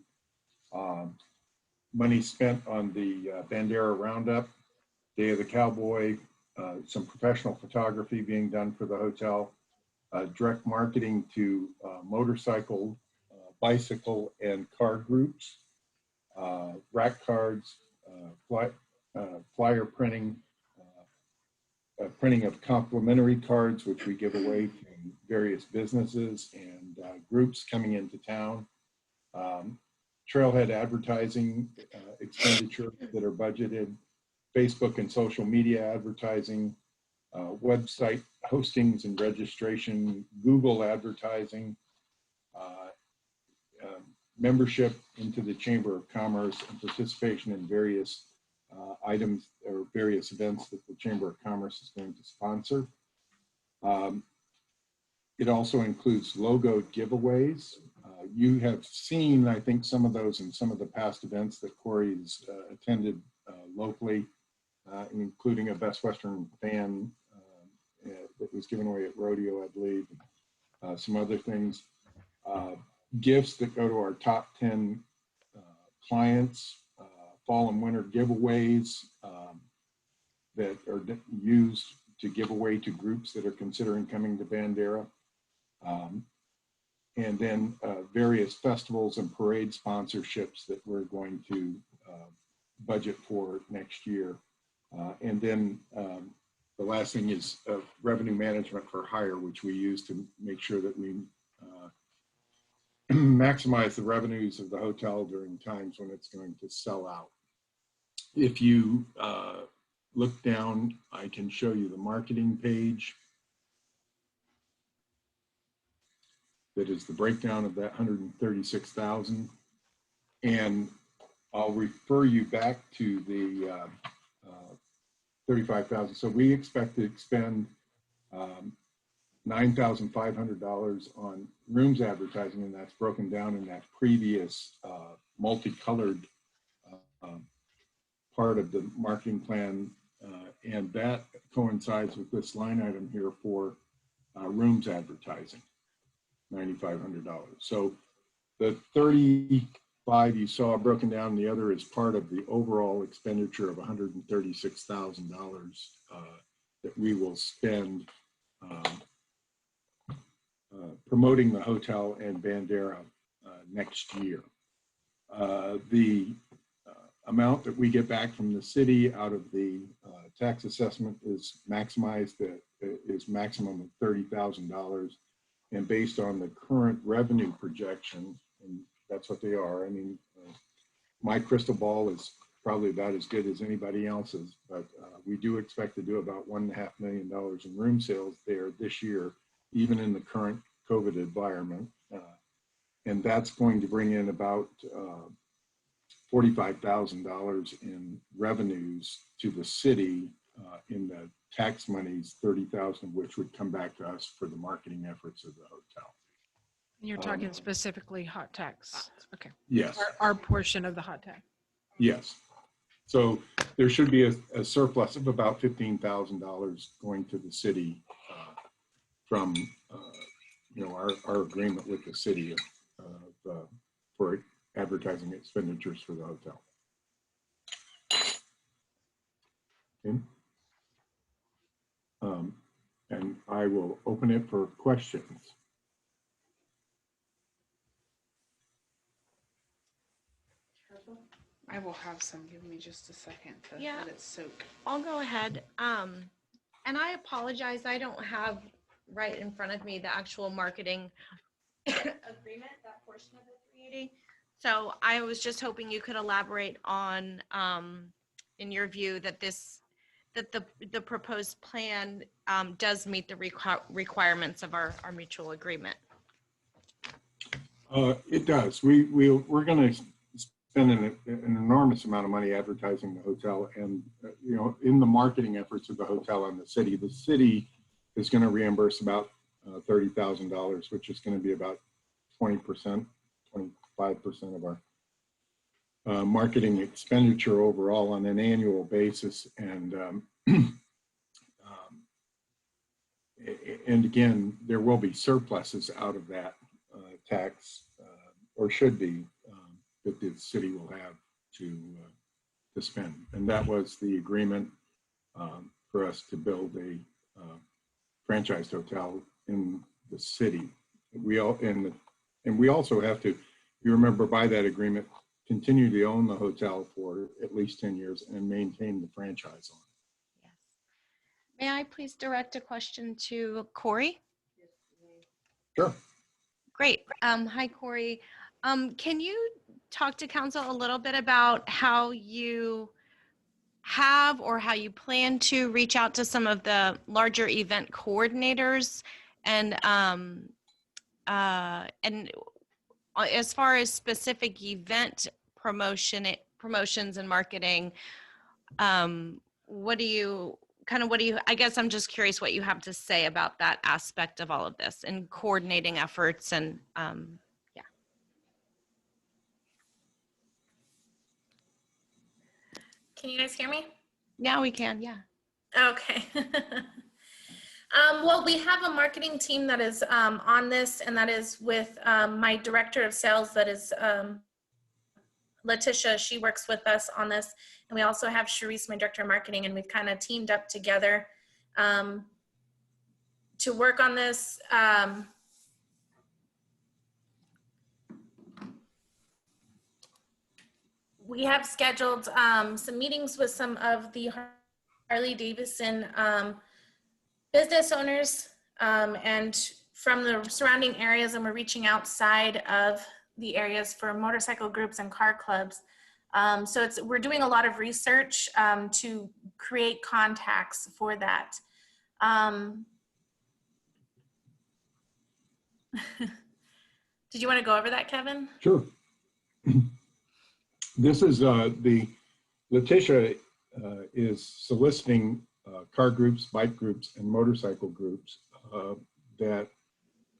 money spent on the Bandera Roundup, Day of the Cowboy, some professional photography being done for the hotel, direct marketing to motorcycle, bicycle, and car groups, rack cards, flyer printing, printing of complimentary cards, which we give away from various businesses and groups coming into town. Trailhead advertising expenditures that are budgeted, Facebook and social media advertising, website hostings and registration, Google advertising, membership into the Chamber of Commerce, and participation in various items or various events that the Chamber of Commerce is going to sponsor. It also includes logo giveaways. You have seen, I think, some of those in some of the past events that Corey's attended locally, including a Best Western fan that was given away at Rodeo, I believe, some other things. Gifts that go to our top 10 clients, fall and winter giveaways that are used to give away to groups that are considering coming to Bandera. And then various festivals and parade sponsorships that we're going to budget for next year. And then the last thing is revenue management for hire, which we use to make sure that we maximize the revenues of the hotel during times when it's going to sell out. If you look down, I can show you the marketing page. That is the breakdown of that 136,000. And I'll refer you back to the 35,000. So we expect to expend $9,500 on rooms advertising, and that's broken down in that previous multicolored part of the marketing plan, and that coincides with this line item here for rooms advertising, $9,500. So the 35 you saw broken down, the other is part of the overall expenditure of $136,000 that we will spend promoting the hotel and Bandera next year. The amount that we get back from the city out of the tax assessment is maximized, is maximum of $30,000. And based on the current revenue projections, and that's what they are, I mean, my crystal ball is probably about as good as anybody else's, but we do expect to do about $1.5 million in room sales there this year, even in the current COVID environment. And that's going to bring in about $45,000 in revenues to the city in the tax monies, 30,000 of which would come back to us for the marketing efforts of the hotel. You're talking specifically hot tax. Okay. Yes. Our portion of the hot tax. Yes. So there should be a surplus of about $15,000 going to the city from our agreement with the city for advertising expenditures for the hotel. Okay. And I will open it for questions. I will have some. Give me just a second to Yeah. let it soak. I'll go ahead. And I apologize, I don't have right in front of me the actual marketing agreement, that portion of the 380. So I was just hoping you could elaborate on, in your view, that the proposed plan does meet the requirements of our mutual agreement. It does. We're going to spend an enormous amount of money advertising the hotel, and in the marketing efforts of the hotel and the city is going to reimburse about $30,000, which is going to be about 20%, 25% of our marketing expenditure overall on an annual basis. And and again, there will be surpluses out of that tax, or should be, that the city will have to spend. And that was the agreement for us to build a franchised hotel in the city. We also have to, you remember, by that agreement, continue to own the hotel for at least 10 years and maintain the franchise on it. Yes. May I please direct a question to Corey? Sure. Great. Hi, Corey. Can you talk to council a little bit about how you have or how you plan to reach out to some of the larger event coordinators and as far as specific event promotions and marketing, I guess I'm just curious what you have to say about that aspect of all of this and coordinating efforts and yeah. Can you guys hear me? Now we can, yeah. Okay. Well, we have a marketing team that is on this, and that is with my director of sales, that is Letitia. She works with us on this. And we also have Sharice, my director of marketing, and we've kind of teamed up together to work on this. We have scheduled some meetings with some of the Harley Davidson business owners and from the surrounding areas, and we're reaching outside of the areas for motorcycle groups and car clubs. So we're doing a lot of research to create contacts for that. Did you want to go over that, Kevin? Sure. This is Letitia is soliciting car groups, bike groups, and motorcycle groups that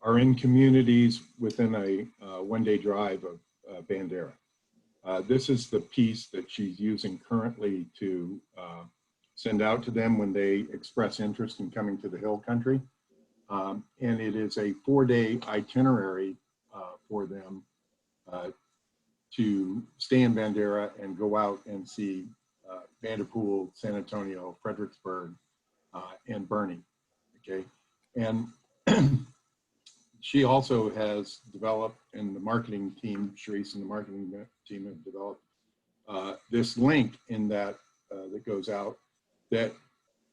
are in communities within a one-day drive of Bandera. This is the piece that she's using currently to send out to them when they express interest in coming to the Hill Country. And it is a 4-day itinerary for them to stay in Bandera and go out and see Vanderpool, San Antonio, Fredericksburg, and Bernie. Okay, and she also has developed, and the marketing team, Sharice and the marketing team have developed this link in that that goes out that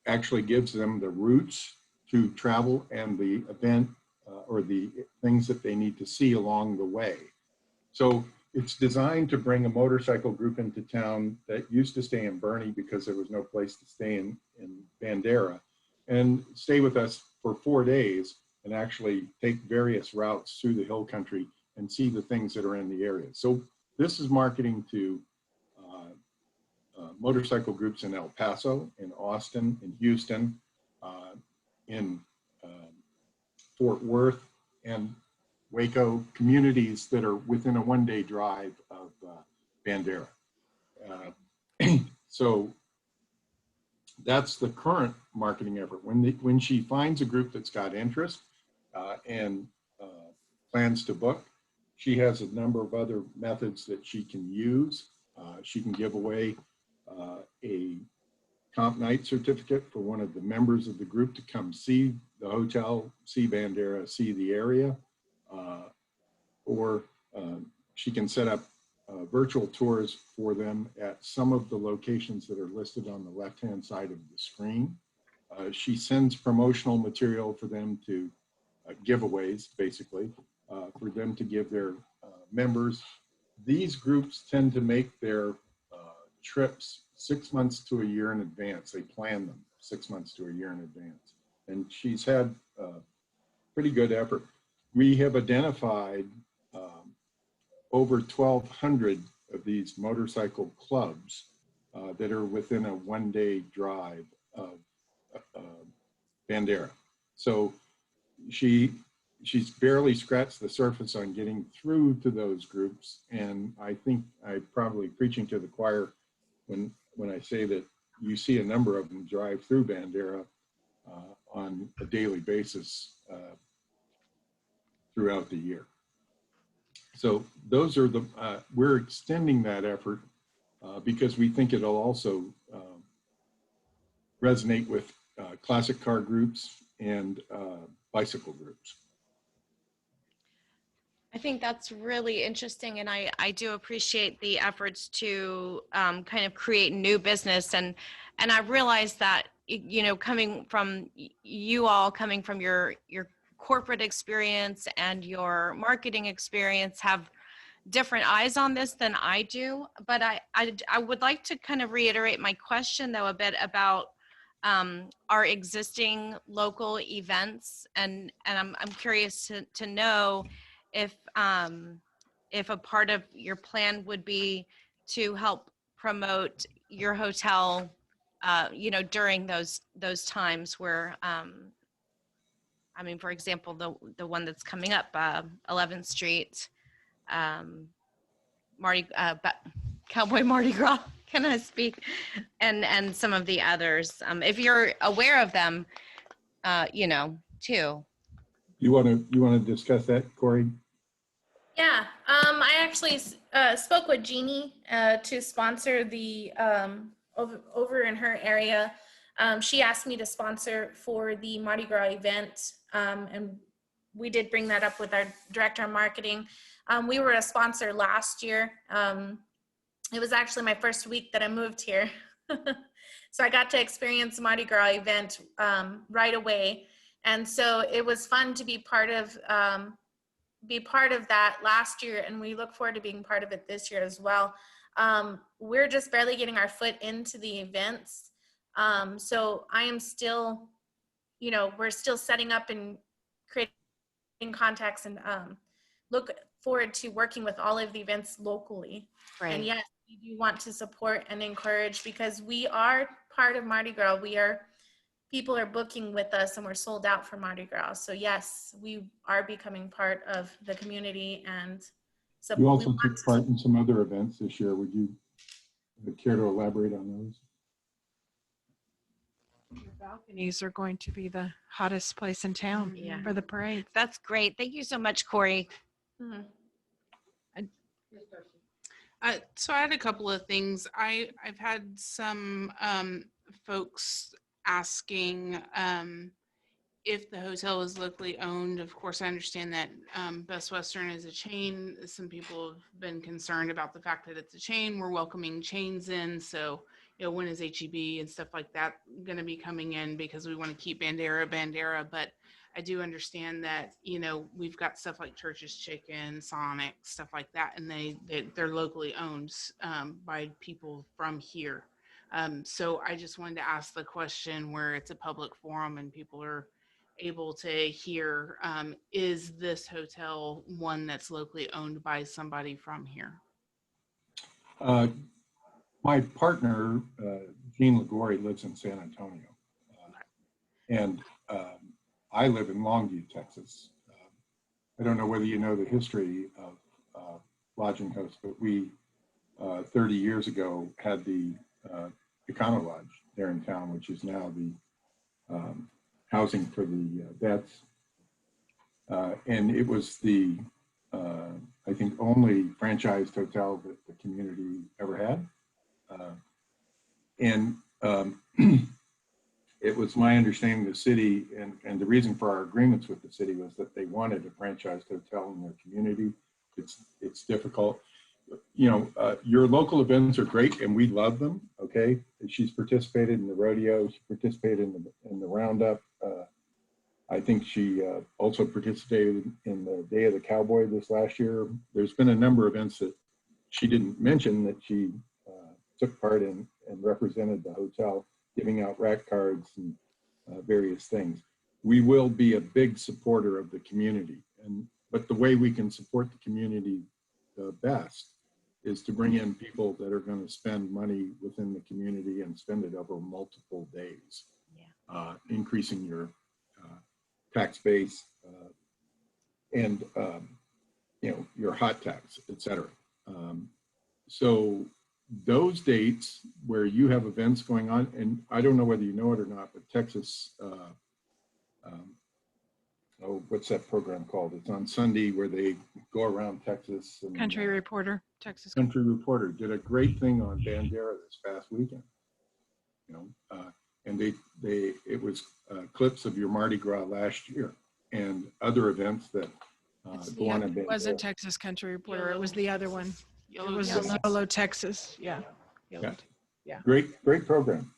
actually gives them the routes to travel and the event or the things that they need to see along the way. So it's designed to bring a motorcycle group into town that used to stay in Bernie because there was no place to stay in Bandera, and stay with us for 4 days and actually take various routes through the Hill Country and see the things that are in the area. So this is marketing to motorcycle groups in El Paso, in Austin, in Houston, in Fort Worth, and Waco, communities that are within a 1-day drive of Bandera. So that's the current marketing effort. When she finds a group that's got interest and plans to book, she has a number of other methods that she can use. She can give away a comp night certificate for one of the members of the group to come see the hotel, see Bandera, see the area, or she can set up virtual tours for them at some of the locations that are listed on the left-hand side of the screen. She sends promotional material for them to giveaways, basically, for them to give their members. These groups tend to make their trips 6 months to a year in advance. They plan them 6 months to a year in advance. And she's had pretty good effort. We have identified over 1,200 of these motorcycle clubs that are within a 1-day drive of Bandera. So she's barely scratched the surface on getting through to those groups. And I think I'm probably preaching to the choir when I say that you see a number of them drive through Bandera on a daily basis throughout the year. So those are the, we're extending that effort because we think it'll also resonate with classic car groups and bicycle groups. I think that's really interesting, and I do appreciate the efforts to kind of create new business, and I realize that, you know, coming from you all, coming from your corporate experience and your marketing experience, have different eyes on this than I do. But I would like to kind of reiterate my question though a bit about our existing local events, and I'm curious to know if a part of your plan would be to help promote your hotel, you know, during those times where, I mean, for example, the one that's coming up, 11th Street, Cowboy Mardi Gras, can I speak? And some of the others, if you're aware of them, you know, too. You want to discuss that, Corey? Yeah, I actually spoke with Jeannie to sponsor the over in her area. She asked me to sponsor for the Mardi Gras event, and we did bring that up with our director of marketing. We were a sponsor last year. It was actually my first week that I moved here. So I got to experience the Mardi Gras event right away. And so it was fun to be part of that last year, and we look forward to being part of it this year as well. We're just barely getting our foot into the events. So I am still, you know, we're still setting up and creating contacts, and look forward to working with all of the events locally. Right. And yes, we do want to support and encourage, because we are part of Mardi Gras. People are booking with us, and we're sold out for Mardi Gras. So yes, we are becoming part of the community and So You we also want took part in some other events this year. Would you care to elaborate on those? Your balconies are going to be the hottest place in town Yeah. for the parade. That's great. Thank you so much, Corey. Mhm. So I had a couple of things. I've had some folks asking if the hotel is locally owned. Of course, I understand that Best Western is a chain. Some people have been concerned about the fact that it's a chain. We're welcoming chains in. So, when is HEB and stuff like that going to be coming in, because we want to keep Bandera. But I do understand that, we've got stuff like Church's Chicken, Sonic, stuff like that, and they're locally owned by people from here. So I just wanted to ask the question, where it's a public forum and people are able to hear, is this hotel one that's locally owned by somebody from here? My partner, Gene Ligori, lives in San Antonio. And I live in Longview, Texas. I don't know whether you know the history of Lodging Host, but we, 30 years ago, had the Econo Lodge there in town, which is now the housing for the vets. And it was the, I think, only franchised hotel that the community ever had. And it was my understanding the city, and the reason for our agreements with the city was that they wanted a franchised hotel in their community. It's difficult. Your local events are great and we love them, okay? She's participated in the rodeo, she participated in the roundup. I think she also participated in the Day of the Cowboy this last year. There's been a number of events that she didn't mention that she took part in and represented the hotel, giving out rack cards and various things. We will be a big supporter of the community, but the way we can support the community the best is to bring in people that are going to spend money within the community and spend it over multiple days, increasing your tax base and your hot tax, et cetera. So those dates where you have events going on, and I don't know whether you know it or not, but Texas, what's that program called? It's on Sunday where they go around Texas. And, Country Reporter, Texas. Country Reporter did a great thing on Bandera this past weekend. And it was clips of your Mardi Gras last year and other events that go on in Bandera. It wasn't Texas Country Reporter. It was the other one. It was Yellow. Yellow, Texas. Yeah. Great program.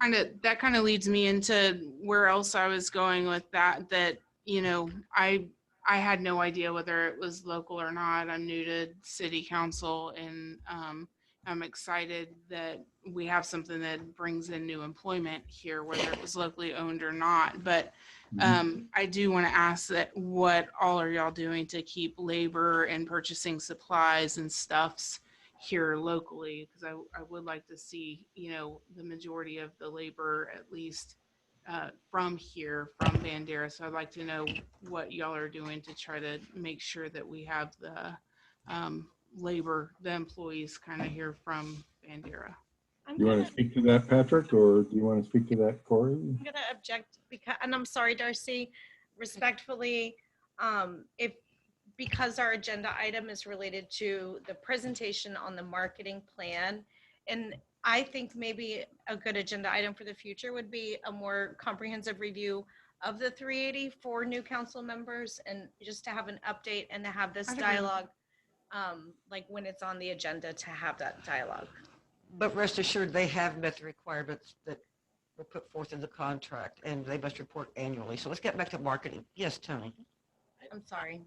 That kind of leads me into where else I was going with that I had no idea whether it was local or not. I'm new to city council, and I'm excited that we have something that brings in new employment here, whether it was locally owned or not. But I do want to ask that what all are y'all doing to keep labor and purchasing supplies and stuffs here locally? Because I would like to see, the majority of the labor at least from here, from Bandera. So I'd like to know what y'all are doing to try to make sure that we have the labor, the employees kind of here from Bandera. You want to speak to that, Patrick, or do you want to speak to that, Corey? I'm going to object and I'm sorry, Darcy, respectfully, because our agenda item is related to the presentation on the marketing plan. And I think maybe a good agenda item for the future would be a more comprehensive review of the 380 for new council members, and just to have an update and to have this dialogue, like when it's on the agenda, to have that dialogue. But rest assured, they have met the requirements that were put forth in the contract, and they must report annually. So let's get back to marketing. Yes, Tony. I'm sorry.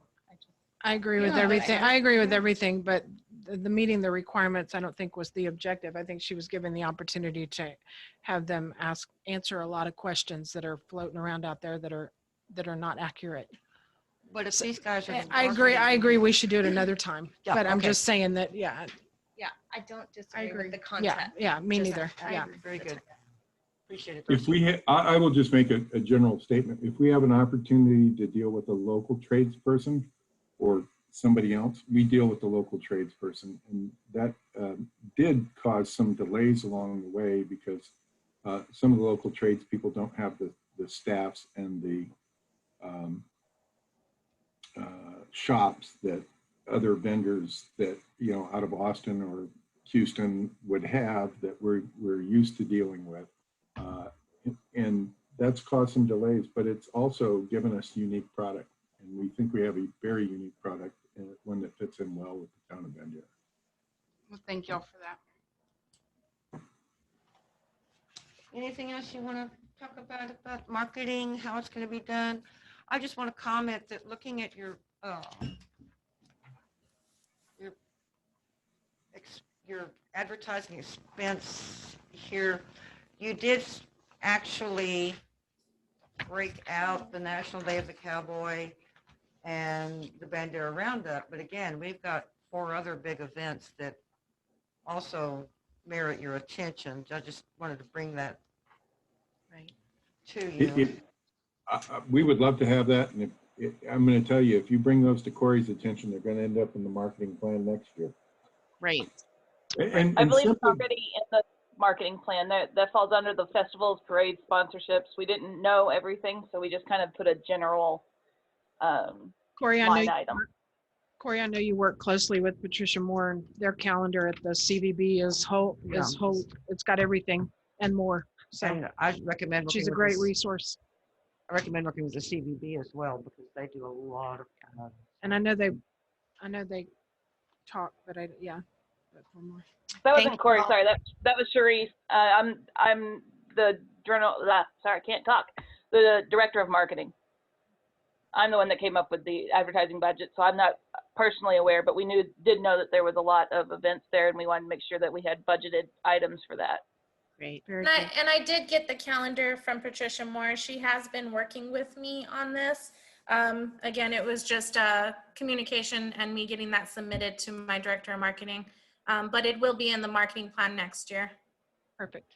I agree with everything. I agree with everything, but the meeting the requirements, I don't think was the objective. I think she was given the opportunity to have them answer a lot of questions that are floating around out there that are not accurate. But if these guys are. I agree. We should do it another time. Yeah, but I'm okay. just saying that, yeah. Yeah, I don't disagree agree. with the content. Yeah, me Just- neither. I Yeah. agree. Very good. Appreciate it. If I will just make a general statement. If we have an opportunity to deal with a local tradesperson or somebody else. We deal with the local tradesperson, and that did cause some delays along the way because some of the local tradespeople don't have the staffs and the shops that other vendors that, out of Austin or Houston would have that we're used to dealing with. And that's caused some delays, but it's also given us unique product. And we think we have a very unique product, and one that fits in well with the town of Bandera. Well, thank y'all for that. Anything else you want to talk about marketing, how it's going to be done? I just want to comment that looking at your advertising expense here, you did actually break out the National Day of the Cowboy and the Bandera Roundup. But again, we've got 4 other big events that also merit your attention. I just wanted to bring that to you. We would love to have that. And I'm going to tell you, if you bring those to Corey's attention, they're going to end up in the marketing plan next year. Right. And I believe it's simply, already in the marketing plan. That falls under the festivals, parades, sponsorships. We didn't know everything, so we just kind of put a general Corey, line item. Corey, I know you work closely with Patricia Moore, and their calendar at the CVB is whole. It's got everything and more. So And I recommend she's a working with great this- resource. I recommend working with the CVB as well because they do a lot of. And I know they talk, but but one more. That Thank wasn't Corey. you all. Sorry, that was Cherise. I'm the journal. Sorry, I can't talk. The director of marketing. I'm the one that came up with the advertising budget, so I'm not personally aware, but we did know that there was a lot of events there, and we wanted to make sure that we had budgeted items for that. Great. Very And good. I did get the calendar from Patricia Moore. She has been working with me on this. Again, it was just communication and me getting that submitted to my director of marketing. But it will be in the marketing plan next year. Perfect.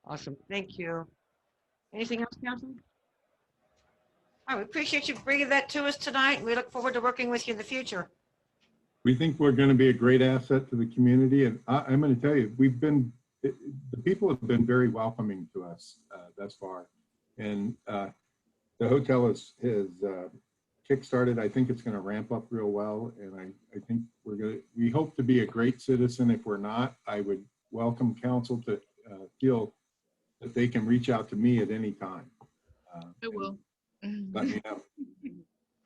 Awesome. Thank you. Anything else, Councilman? All right, we appreciate you bringing that to us tonight. We look forward to working with you in the future. we think we're going to be a great asset to the community. And I'm going to tell you, the people have been very welcoming to us thus far. And the hotel has kickstarted. I think it's going to ramp up real well. And I think we hope to be a great citizen. If we're not, I would welcome council to feel that they can reach out to me at any time. I will. Let me know.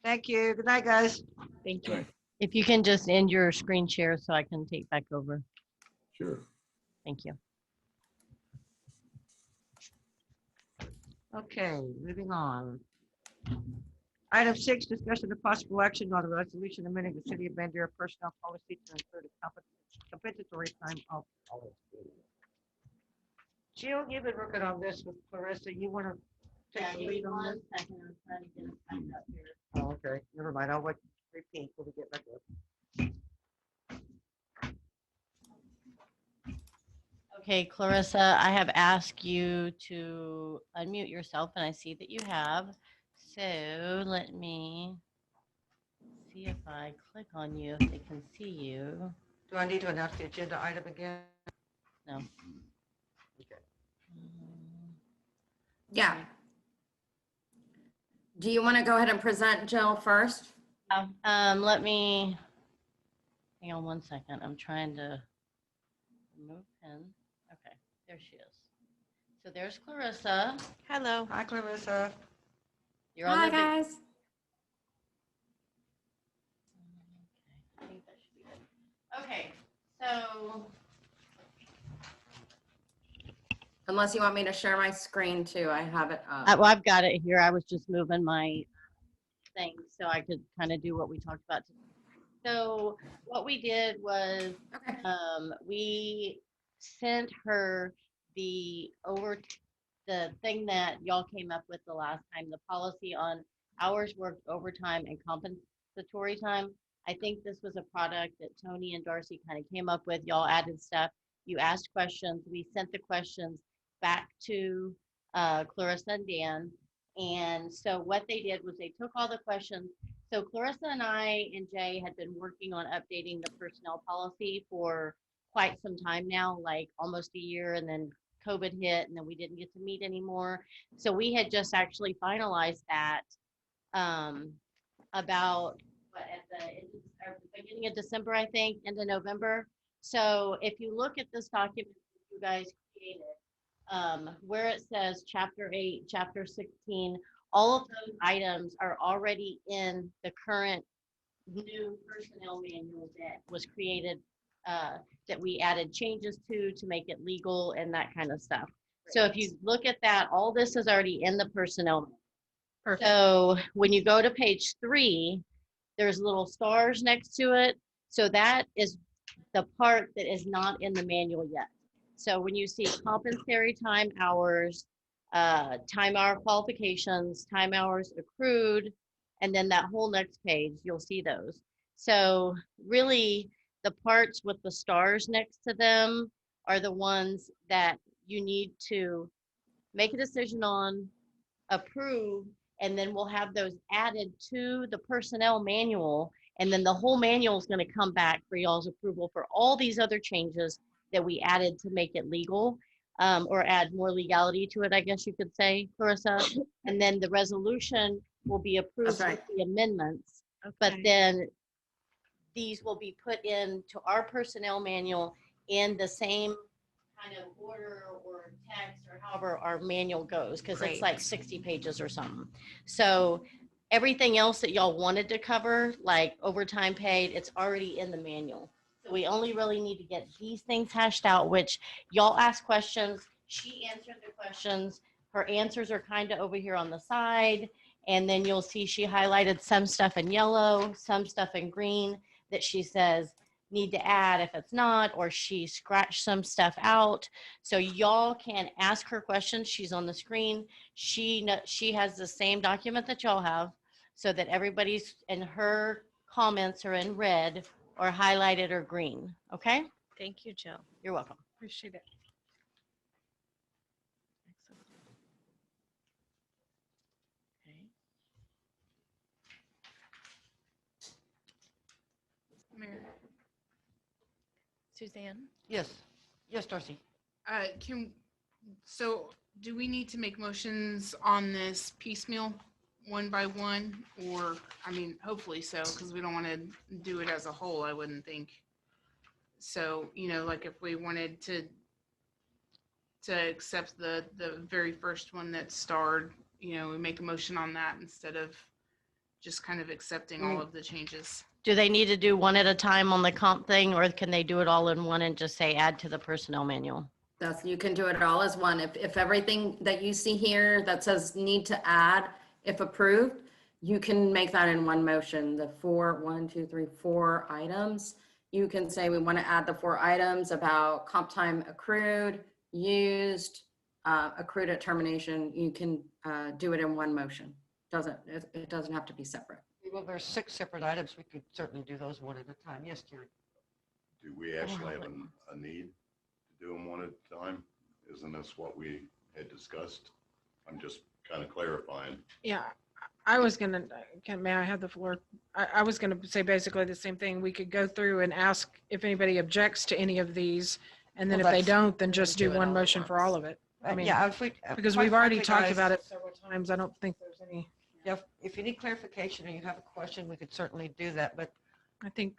Thank you. Good night, guys. Thank you. Right. If you can just end your screen share so I can take back over. Sure. Thank you. Okay, moving on. Item 6, discussion of possible action on a resolution amending the City of Bandera personnel policy to include a compensatory time off policy. Jill, you've been working on this with Clarissa. You want to take the lead on this? Second, I'm trying to get it back up here. Oh, okay, never mind. I'll repeat when we get back up. Okay, Clarissa, I have asked you to unmute yourself, and I see that you have. So let me see if I click on you, if they can see you. Do I need to announce the agenda item again? No. Okay. Yeah. Do you want to go ahead and present Jill first? Let me, hang on one second. I'm trying to remove pin. Okay, there she is. So there's Clarissa. Hello. Hi, Clarissa. You're on Hi, the guys. Okay, I think that should be good. Okay, so Unless you want me to share my screen too, I have it up. well, I've got it here. I was just moving my thing so I could kind of do what we talked about. So what we did was Okay. we sent her the thing that y'all came up with the last time, the policy on hours worked, overtime, and compensatory time. I think this was a product that Tony and Darcy kind of came up with. Y'all added stuff. You asked questions. We sent the questions back to Clarissa and Dan. And so what they did was they took all the questions, So Clarissa and I and Jay had been working on updating the personnel policy for quite some time now, like almost a year, and then COVID hit, and then we didn't get to meet anymore. So we had just actually finalized that about what, at the beginning of December, I think, into November. So if you look at this document that you guys created, where it says Chapter 8, Chapter 16, all of those items are already in the current new personnel manual that was created, that we added changes to make it legal and that kind of stuff. So if you look at that, all this is already in the personnel manual. Perfect. So when you go to page 3, there's little stars next to it. So that is the part that is not in the manual yet. So when you see compensatory time hours, time hour qualifications, time hours accrued, and then that whole next page, you'll see those. So really the parts with the stars next to them are the ones that you need to make a decision on, approve, and then we'll have those added to the personnel manual. And then the whole manual is going to come back for y'all's approval for all these other changes that we added to make it legal, or add more legality to it, I guess you could say, Clarissa. And then the resolution will be approved That's right. with the amendments, but Okay. then these will be put into our personnel manual in the same kind of order or text or however our manual goes, because it's Great. like 60 pages or something. So everything else that y'all wanted to cover, like overtime paid, it's already in the manual. So we only really need to get these things hashed out, which y'all ask questions. She answered the questions. Her answers are kind of over here on the side. And then you'll see she highlighted some stuff in yellow, some stuff in green that she says need to add if it's not, or she scratched some stuff out. So y'all can ask her questions. She's on the screen. She has the same document that y'all have, so that everybody's, and her comments are in red or highlighted or green. Okay? Thank you, Jill. You're welcome. Appreciate it. Mayor, Suzanne? Yes. Yes, Darcy. so do we need to make motions on this piecemeal, one by one? Or, I mean, hopefully so, because we don't want to do it as a whole, I wouldn't think. So, like if we wanted to accept the very first one that starred, we make a motion on that instead of just kind of accepting all of the changes. Do they need to do one at a time on the comp thing, or can they do it all in one and just say add to the personnel manual? You can do it all as one. If everything that you see here that says need to add, if approved, you can make that in one motion. The 4 items. You can say we want to add the 4 items about comp time accrued, used, accrued at termination. You can do it in one motion. It doesn't have to be separate. Well, there's 6 separate items. We could certainly do those one at a time. Yes, Jerry. Do we actually have a need to do them one at a time? Isn't this what we had discussed? I'm just kind of clarifying. Yeah, I was gonna, may I have the floor? I was gonna say basically the same thing. We could go through and ask if anybody objects to any of these. And then Well, if they that's- don't, then just do do it one all at motion for all of it. I mean, yeah, if we, because quite we've already frankly, talked guys, about it several times. I don't think there's any, Yeah, if you need clarification or you have a question, we could certainly do that. But I think,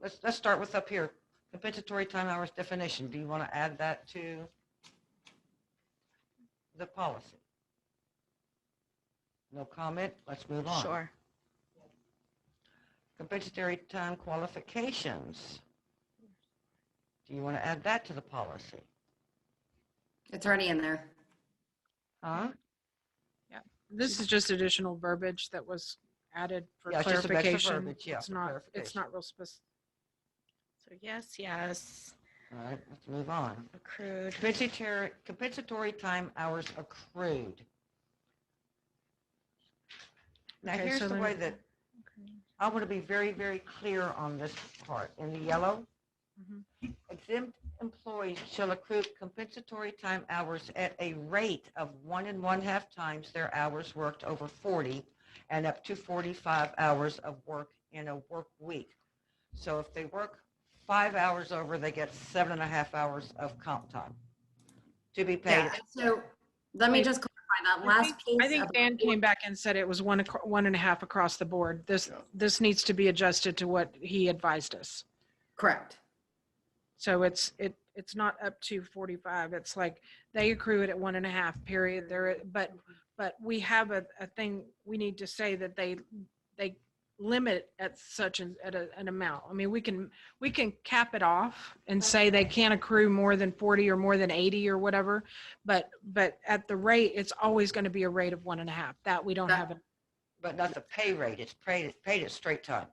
let's start with up here. Compensatory time hours definition. Do you want to add that to the policy? No comment. Let's move on. Sure. Compensatory time qualifications. Do you want to add that to the policy? It's already in there. Huh? this is just additional verbiage that was added for Yeah, it's just some extra clarification. verbiage, yeah, It's for not, clarification. it's not real specific. So yes, All right, let's move on. accrued. Compensatory time hours accrued. Now, Okay, here's so the then- way that I want to be very, very clear on this part. In the yellow, exempt employees shall accrue compensatory time hours at a rate of 1 1/2 times their hours worked over 40 and up to 45 hours of work in a work week. So if they work 5 hours over, they get 7.5 hours of comp time to be paid. Yeah, so let me Wait, just clarify that I last think, piece. I think about- Dan came back and said it was 1.5 across the board. This needs to be adjusted to what he advised us. Correct. So it's not up to 45. It's like they accrue it at 1.5 period. But we have a thing we need to say that they limit at such an amount. I mean, we can cap it off and say they can't accrue more than 40 or more than 80 or whatever. But at the rate, it's always going to be a rate of 1.5. That we don't have it. But not the pay rate. It's paid at straight time.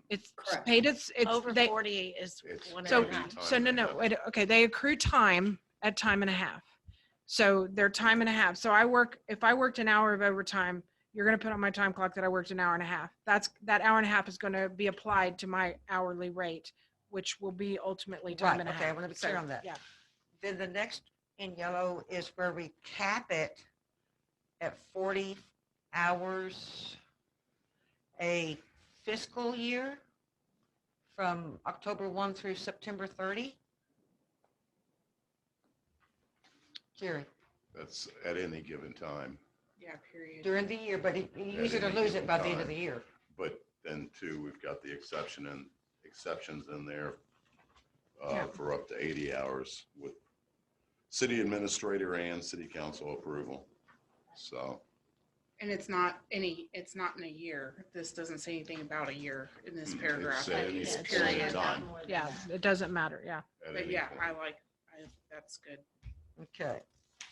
It's Correct. paid. It's Over they, 40 is It's one So, and a half. so no, wait, okay, they accrue time at time and a half. So they're time and a half. So if I worked an hour of overtime, you're gonna put on my time clock that I worked an hour and a half. That hour and a half is gonna be applied to my hourly rate, which will be ultimately time Right, and a half. okay, I want to be clear So, on that. Yeah, Then the next in yellow is where we cap it at 40 hours a fiscal year from October 1 through September 30. Jerry, That's at any given time. Yeah, period. during the year, but you use it or any lose given it by the end of time. the year. But then too, we've got the exceptions in there Yeah. for up to 80 hours with city administrator and city council approval. So, And it's not in a year. This doesn't say anything about a year in this It paragraph. said It's any period. time. yeah, it doesn't matter, yeah. at But any yeah, point. that's good. Okay,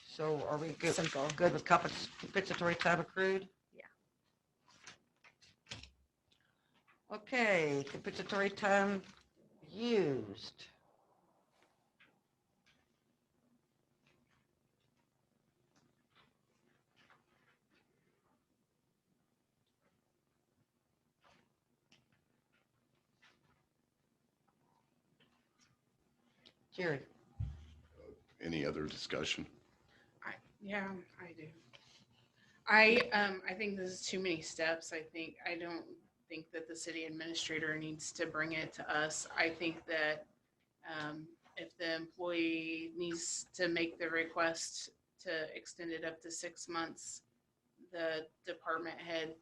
so are we good, Simple. good with compensatory time accrued? Yeah. Okay, compensatory time used. Jerry, Any other discussion? Yeah, I do. I think this is too many steps. I don't think that the city administrator needs to bring it to us. I think that if the employee needs to make the request to extend it up to 6 months, the department head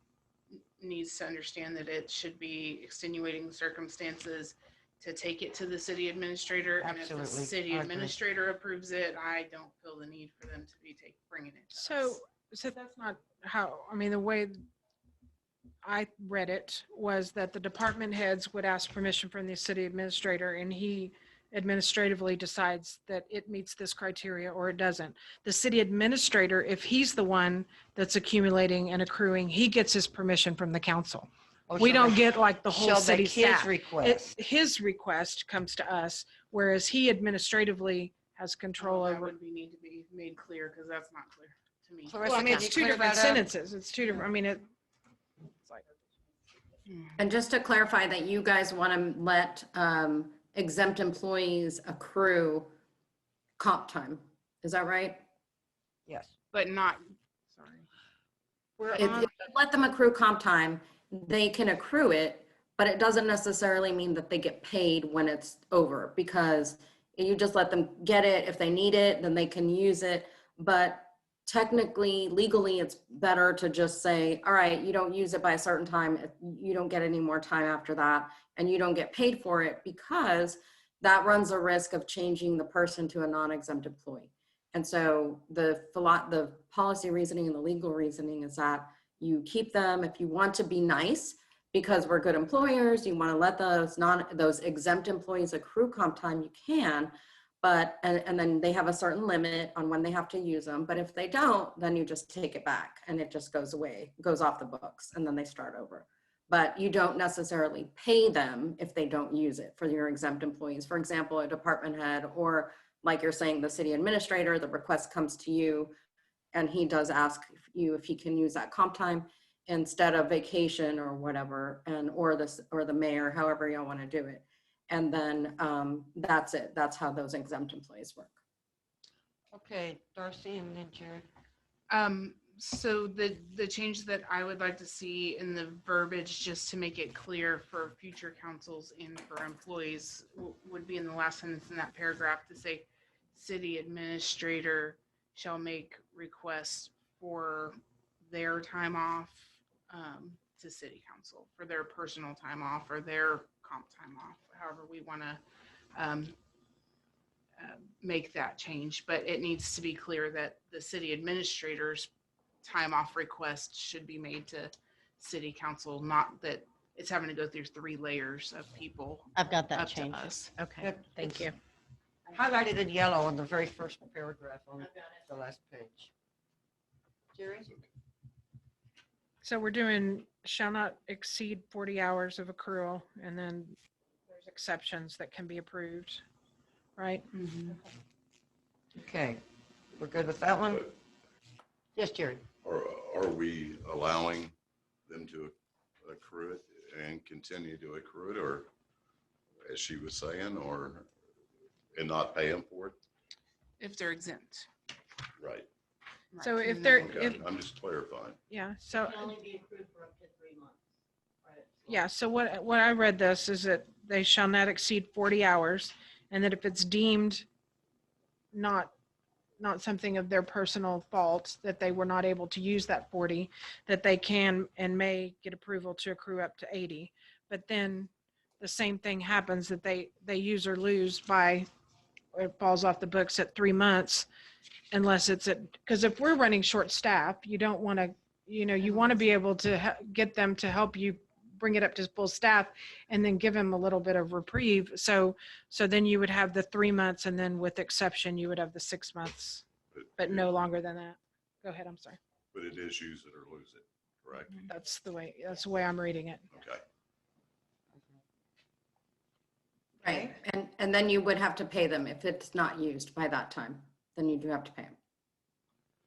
needs to understand that it should be extenuating circumstances to take it to the city administrator. And if the Absolutely, city I agree. administrator approves it, I don't feel the need for them to be bringing it to So, us. so that's not how, I mean, the way I read it was that the department heads would ask permission from the city administrator and he administratively decides that it meets this criteria or it doesn't. The city administrator, if he's the one that's accumulating and accruing, he gets his permission from the council. Oh, We shall don't make- get like the whole shall city make his staff. request. His request comes to us, whereas he administratively has control That over. would need to be made clear because that's not clear to me. Clarissa, Well, I mean, can it's you two clear different that up? sentences. It's two different, I mean, it's like. And just to clarify that you guys want to let exempt employees accrue comp time. Is that right? Yes. But not, sorry. We're If on, you let them accrue comp time, they can accrue it, but it doesn't necessarily mean that they get paid when it's over because you just let them get it. If they need it, then they can use it. But technically, legally, it's better to just say, all right, you don't use it by a certain time. You don't get any more time after that, and you don't get paid for it because that runs a risk of changing the person to a non-exempt employee. And so the policy reasoning and the legal reasoning is that you keep them if you want to be nice because we're good employers. You want to let those exempt employees accrue comp time, you can, but and then they have a certain limit on when they have to use them. But if they don't, then you just take it back and it just goes away, goes off the books, and then they start over. But you don't necessarily pay them if they don't use it for your exempt employees. For example, a department head, or like you're saying, the city administrator, the request comes to you and he does ask you if he can use that comp time instead of vacation or whatever, or the mayor, however y'all want to do it. And then that's it. That's how those exempt employees work. Okay, Darcy and then Jerry. So the change that I would like to see in the verbiage, just to make it clear for future councils and for employees, would be in the last sentence in that paragraph to say, city administrator shall make requests for their time off to city council, for their personal time off or their comp time off, however we want to make that change. But it needs to be clear that the city administrator's time off request should be made to city council, not that it's having to go through 3 layers of people I've got that up to change. us. Okay, Good. thank you. Highlighted in yellow on the very first paragraph on the last page. Jerry? So we're doing shall not exceed 40 hours of accrual, and then there's exceptions that can be approved, right? Okay, we're good with that one? But Yes, Jerry? are we allowing them to accrue it and continue to accrue it, or as she was saying, and not pay them for it? If they're exempt. Right. So Right. if they're, Okay, if, I'm just clarifying. yeah, so, only be approved for up to 3 months. Right. yeah, so what I read this is that they shall not exceed 40 hours, and that if it's deemed not something of their personal fault, that they were not able to use that 40, that they can and may get approval to accrue up to 80. But then the same thing happens, that they use or lose by, or it falls off the books at 3 months, unless it's because if we're running short staff, you don't want to, you want to be able to get them to help you bring it up to full staff and then give them a little bit of reprieve. So then you would have the 3 months, and then with exception, you would have the 6 months, but no longer than that. Go ahead, I'm sorry. But it is use it or lose it, correct? That's the way I'm reading it. Okay. Right, and then you would have to pay them if it's not used by that time, then you do have to pay them.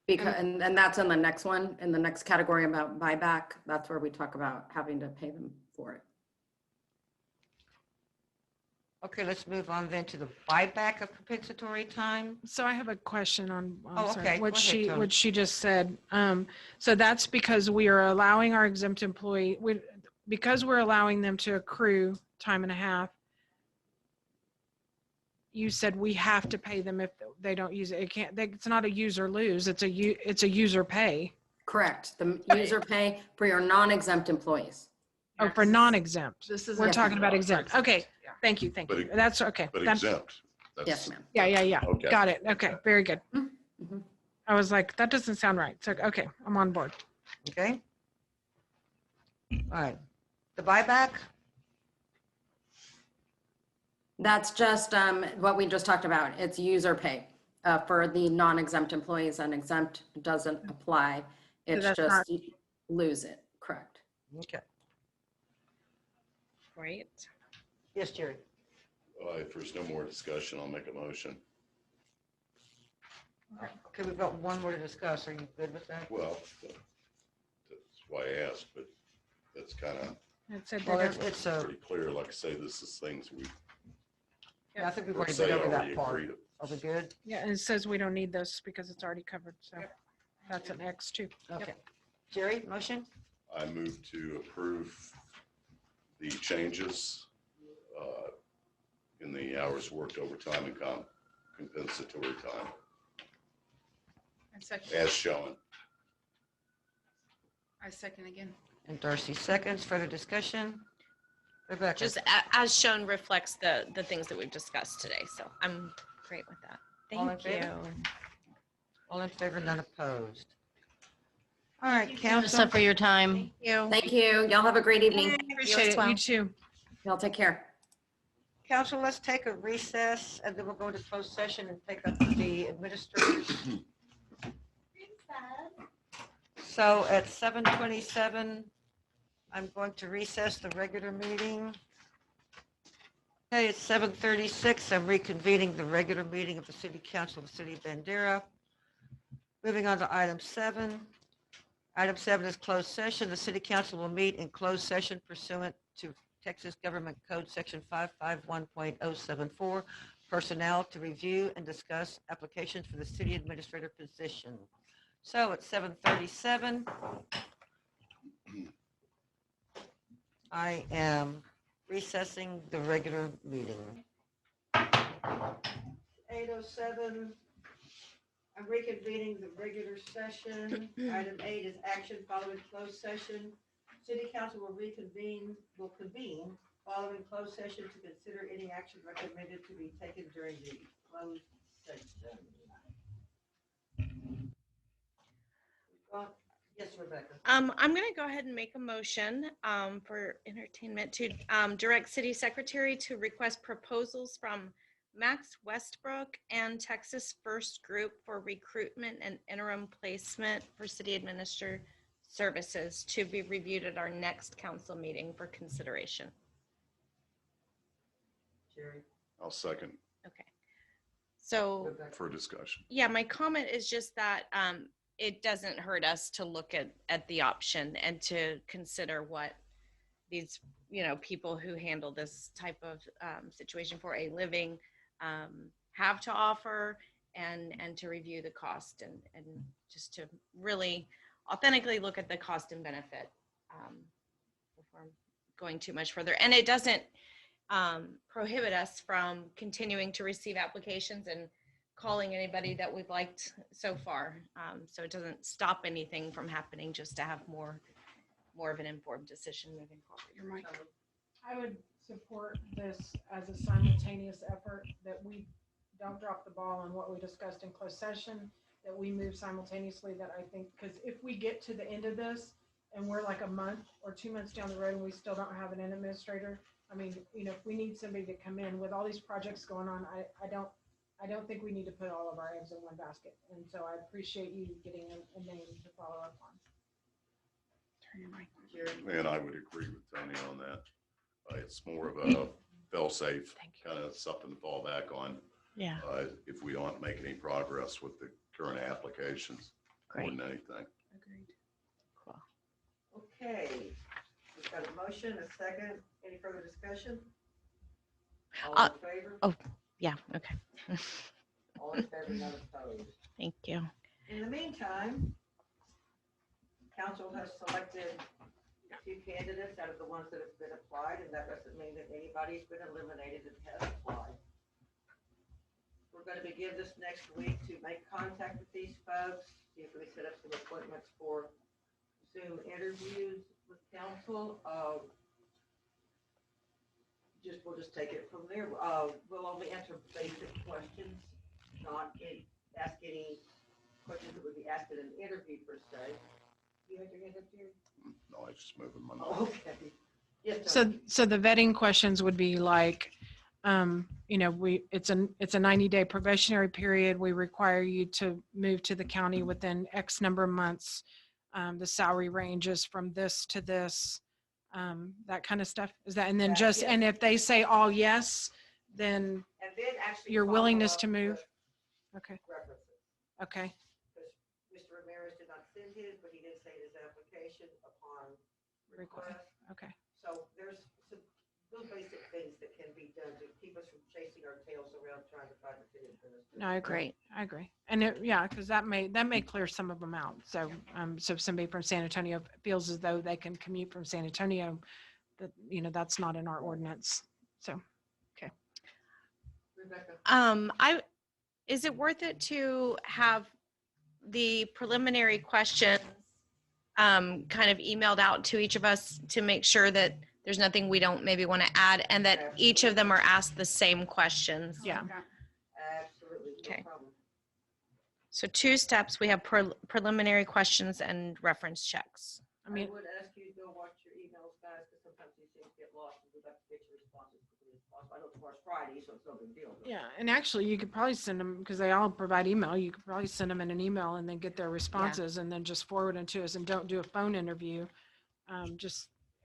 Because, and that's in the next one, in the next category about buyback, that's where we talk about having to pay them for it. Okay, let's move on then to the buyback of compensatory time. So I have a question on, Oh, sorry, okay. what Go ahead, Tony. she just said. So that's because we are allowing our exempt employee, because we're allowing them to accrue time and a half. You said we have to pay them if they don't use it. It's not a use or lose. It's a user pay. Correct, the user pay for your non-exempt employees. Oh, for non-exempt. This is. We're talking about exempt. Okay, Yeah. thank you. But That's okay. But That's- exempt. Yes, ma'am. Yeah. Okay. Got it. Okay, very good. Mhm. I was like, that doesn't sound right. So, okay, I'm on board. Okay? All right. The buyback? That's just what we just talked about. It's user pay for the non-exempt employees, and exempt doesn't apply. It's that's just not- you lose it, correct? Okay. Great. Yes, Jerry? If there's no more discussion, I'll make a motion. Okay, we've got one more to discuss. Are you good with that? Well, that's why I asked, but that's kind of It said Well, that it's a, pretty clear. Like I say, this is things we I think we've per already se been over already that part. agreed. Are we good? yeah, and it says we don't need this because it's already covered. So that's an X too. Okay. Jerry, motion? I move to approve the changes in the hours worked overtime and compensatory time I second. as shown. I second again. And Darcy seconds. Further discussion? Rebecca? Just as shown reflects the things that we've discussed today. So I'm great with that. All in Thank favor? you. All in favor, none opposed. All right, Melissa, council. for your time. Thank you. Y'all have a great evening. Appreciate it. well. You too. Y'all take care. Council, let's take a recess and then we'll go into closed session and take up the administrators. So at 7:27, I'm going to recess the regular meeting. Okay, it's 7:36. I'm reconvening the regular meeting of the City Council of the City of Bandera. Moving on to item 7. Item 7 is closed session. The City Council will meet in closed session pursuant to Texas Government Code Section 551.074, personnel to review and discuss applications for the city administrator position. So at 7:37, I am recessing the regular meeting. 8:07, I'm reconvening the regular session. Item 8 is action following closed session. City council will convene following closed session to consider any action recommended to be taken during the closed session. Yes, Rebecca. I'm going to go ahead and make a motion for entertainment to direct city secretary to request proposals from Max Westbrook and Texas First Group for recruitment and interim placement for city administrator services to be reviewed at our next council meeting for consideration. Jerry. I'll second Okay. So, Rebecca. for discussion. yeah, my comment is just that it doesn't hurt us to look at the option and to consider what these, people who handle this type of situation for a living have to offer, and to review the cost and just to really authentically look at the cost and benefit before going too much further. And it doesn't prohibit us from continuing to receive applications and calling anybody that we've liked so far. So it doesn't stop anything from happening, just to have more of an informed decision moving forward. Your mic. I would support this as a simultaneous effort, that we don't drop the ball on what we discussed in closed session, that we move simultaneously. That I think, because if we get to the end of this and we're like a month or 2 months down the road and we still don't have an administrator, I mean, if we need somebody to come in with all these projects going on, I don't think we need to put all of our eggs in one basket. And so I appreciate you getting a name to follow up on. Turn your mic on. Jerry. And I would agree with Tony on that. It's more of a fail-safe, kind of something to fall back on. Yeah. If we don't make any progress with the current applications, more than anything. Agreed. Cool. Okay, we've got a motion, a second. Any further discussion? All in favor? Oh, yeah. Okay. All in favor, none opposed. Thank you. In the meantime, council has selected a few candidates out of the ones that have been applied, and that doesn't mean that anybody's been eliminated that has applied. We're going to begin this next week to make contact with these folks, see if we set up some appointments for Zoom interviews with council. We'll just take it from there. We'll only answer basic questions, not ask any questions that would be asked in an interview per se. You had your hand up here? No, I was just moving my mouth. Okay. Yes, Tony. So the vetting questions would be like, it's a 90-day probationary period. We require you to move to the county within X number of months. The salary ranges from this to this, that kind of stuff. Is that, and then Yes. and if they say all yes, then And then actually your follow willingness up to move. with Okay. references. Okay. Because Mr. Ramirez did not send his, but he did say his application upon request. Okay. So there's some little basic things that can be done to keep us from chasing our tails around trying to find a city administrator. No, I agree. I agree. And because that may clear some of them out. So, so if somebody from San Antonio feels as though they can commute from San Antonio, that, that's not in our ordinance. So, okay. Rebecca. Is it worth it to have the preliminary questions kind of emailed out to each of us to make sure that there's nothing we don't maybe want to add, and that each of them are asked the same questions? Yeah. Absolutely, no Okay. problem. So 2 steps, we have preliminary questions and reference checks. I mean, I would ask you to go watch your emails, guys, because sometimes these things get lost and we'd like to get your responses as quickly as possible. I know tomorrow's Friday, so it's no big deal. but- yeah. And actually, you could probably send them, because they all provide email. You could probably send them in an email and then get their responses and then just forward them to us, and don't do a phone interview.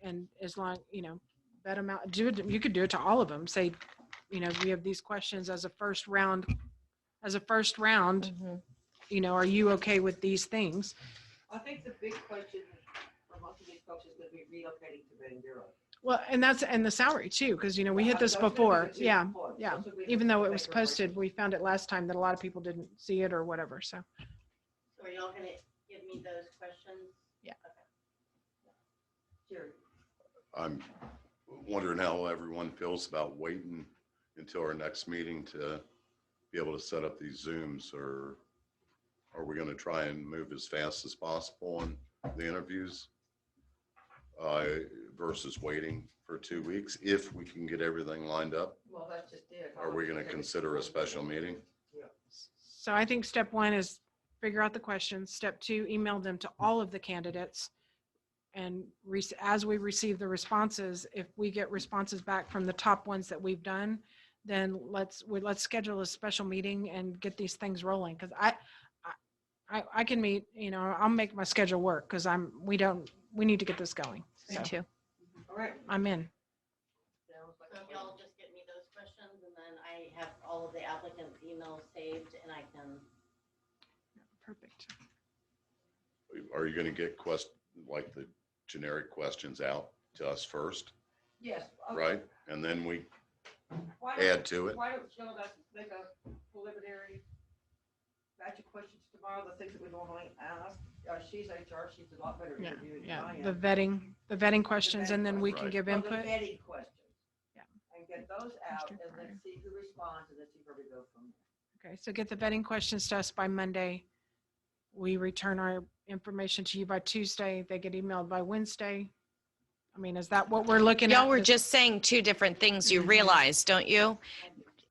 And as long, vet them out, do it. You could do it to all of them. Say, we have these questions as a first round. Mm-hmm. Are you okay with these things? I think the big question for most of these folks is going to be relocating to Bandera. Well, and the salary too, because we hit I this was gonna before. do it too Yeah, before. yeah. So we Even have though to it was make a posted, break. we found it last time that a lot of people didn't see it or whatever. So So are y'all going to me those questions? Yeah. Jerry. I'm wondering how everyone feels about waiting until our next meeting to be able to set up these Zooms, or are we going to try and move as fast as possible on the interviews versus waiting for 2 weeks if we can get everything lined up? Well, that's just it. Are we going to consider a special meeting? So I think step one is figure out the questions. Step two, email them to all of the candidates. And as we receive the responses, if we get responses back from the top ones that we've done, then let's schedule a special meeting and get these things rolling. Because I can meet, I'll make my schedule work because we need to get this going. Me So too. All right. I'm in. So if y'all just get me those questions and then I have all of the applicants' emails saved and I can. Perfect. Are you going to get like the generic questions out to us first, Yes. Okay. right? And then we Why don't- add to it? Why don't some of us make a preliminary batch of questions tomorrow, the things that we normally ask? She's HR, she's a lot better at Yeah, interviewing than yeah. I am. The vetting questions, and then we can Right. give Well, the input. vetting questions. Yeah. And get those out Mr. and then Fryer. see who responds and then see where we go from there. Okay, so get the vetting questions to us by Monday. We return our information to you by Tuesday. They get emailed by Wednesday. I mean, is that what we're looking at? Y'all were just saying two different things, you realize, don't you?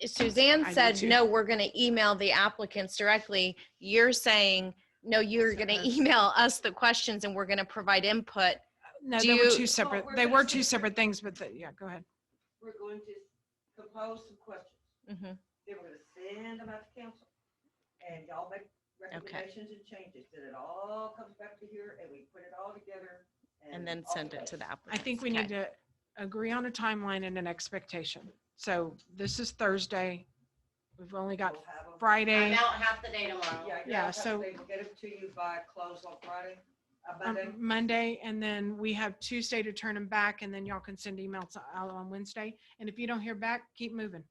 Suzanne I do said, too. no, we're going to email the applicants directly. You're saying, no, you're going to email us the questions and we're going to provide input. No, Do they were you- two separate, we're they gonna were see- two separate things, but yeah, go ahead. We're going to compose some questions. Mhm. Then we're gonna send them out to council. And y'all make recommendations and changes. Then it all comes back to here and we put it all together. And then off send it it to goes. the I applicants. think we need to agree on a timeline and an expectation. So this is Thursday. We've only got We'll have 'em- Friday. I'm out half the day tomorrow. Yeah, so- We'll get them to you by close on Friday, Monday. Monday, and then we have Tuesday to turn them back, and then y'all can send emails out on Wednesday. And if you don't hear back, keep moving.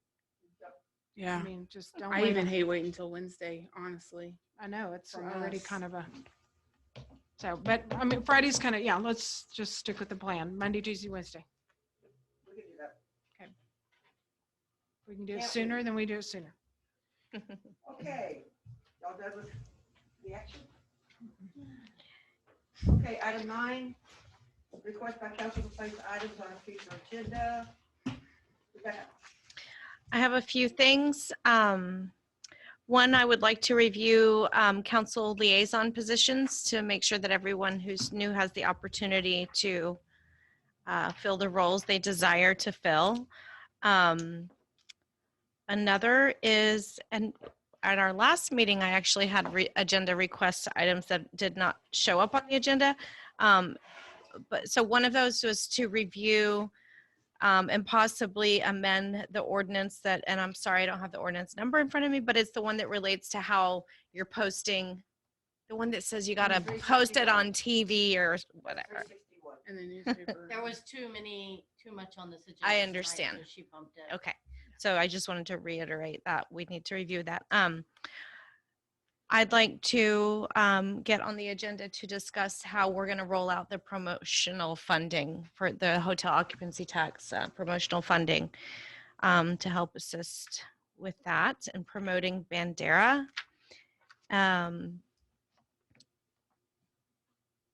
I Yeah. mean, just don't I wait. even hate waiting until Wednesday, honestly. I know, it's from already us. kind of but I mean, Friday's kind of, let's just stick with the plan. Monday, Tuesday, Wednesday. We can do that. If we can do it Can't sooner, wait. then we do it sooner. Okay, y'all done with the action? Okay, item 9, request by council to place items on a future agenda. Rebecca? I have a few things. One, I would like to review council liaison positions to make sure that everyone who's new has the opportunity to fill the roles they desire to fill. Another is, and at our last meeting, I actually had agenda request items that did not show up on the agenda. But so one of those was to review and possibly amend the ordinance that, and I'm sorry, I don't have the ordinance number in front of me, but it's the one that relates to how you're posting, the one that says you gotta post it on TV or whatever. 361. In the newspaper. There was too much on this agenda. I tonight, understand. so she bumped it. Okay, so I just wanted to reiterate that we need to review that. I'd like to get on the agenda to discuss how we're going to roll out the promotional funding for the hotel occupancy tax promotional funding to help assist with that and promoting Bandera.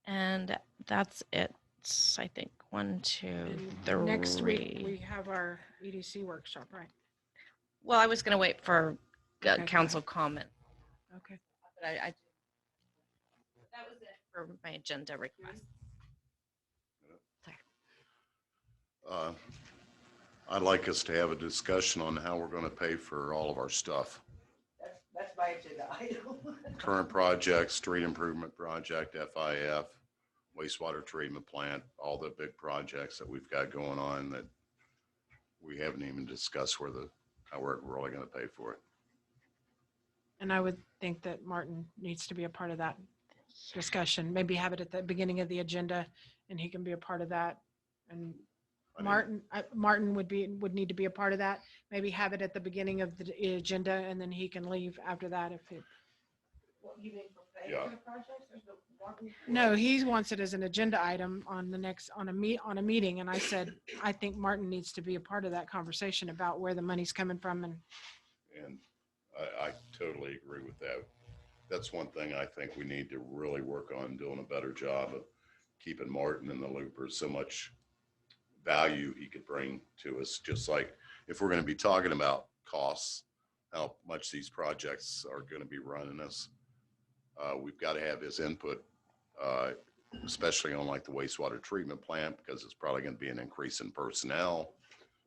And that's it, I think. 1, 2, And 3. next week, we have our EDC workshop, right? Well, I was going to wait for Okay. council comment. Okay. But that was it for my agenda request. I'd like us to have a discussion on how we're going to pay for all of our stuff. That's my agenda item. Current projects, street improvement project, FIF, wastewater treatment plant, all the big projects that we've got going on that we haven't even discussed how we're really going to pay for it. And I would think that Martin needs to be a part of that discussion. Maybe have it at the beginning of the agenda and he can be a part of that. And Martin would need to be a part of that. Maybe have it at the beginning of the agenda and then he can leave after that Yeah. No, he wants it as an agenda item on the next, on a meeting. And I said, I think Martin needs to be a part of that conversation about where the money's coming from. And And I totally agree with that. That's one thing I think we need to really work on, doing a better job of keeping Martin in the loop. There's so much value he could bring to us, just like if we're going to be talking about costs, how much these projects are going to be running us. We've got to have his input, especially on like the wastewater treatment plant, because it's probably going to be an increase in personnel,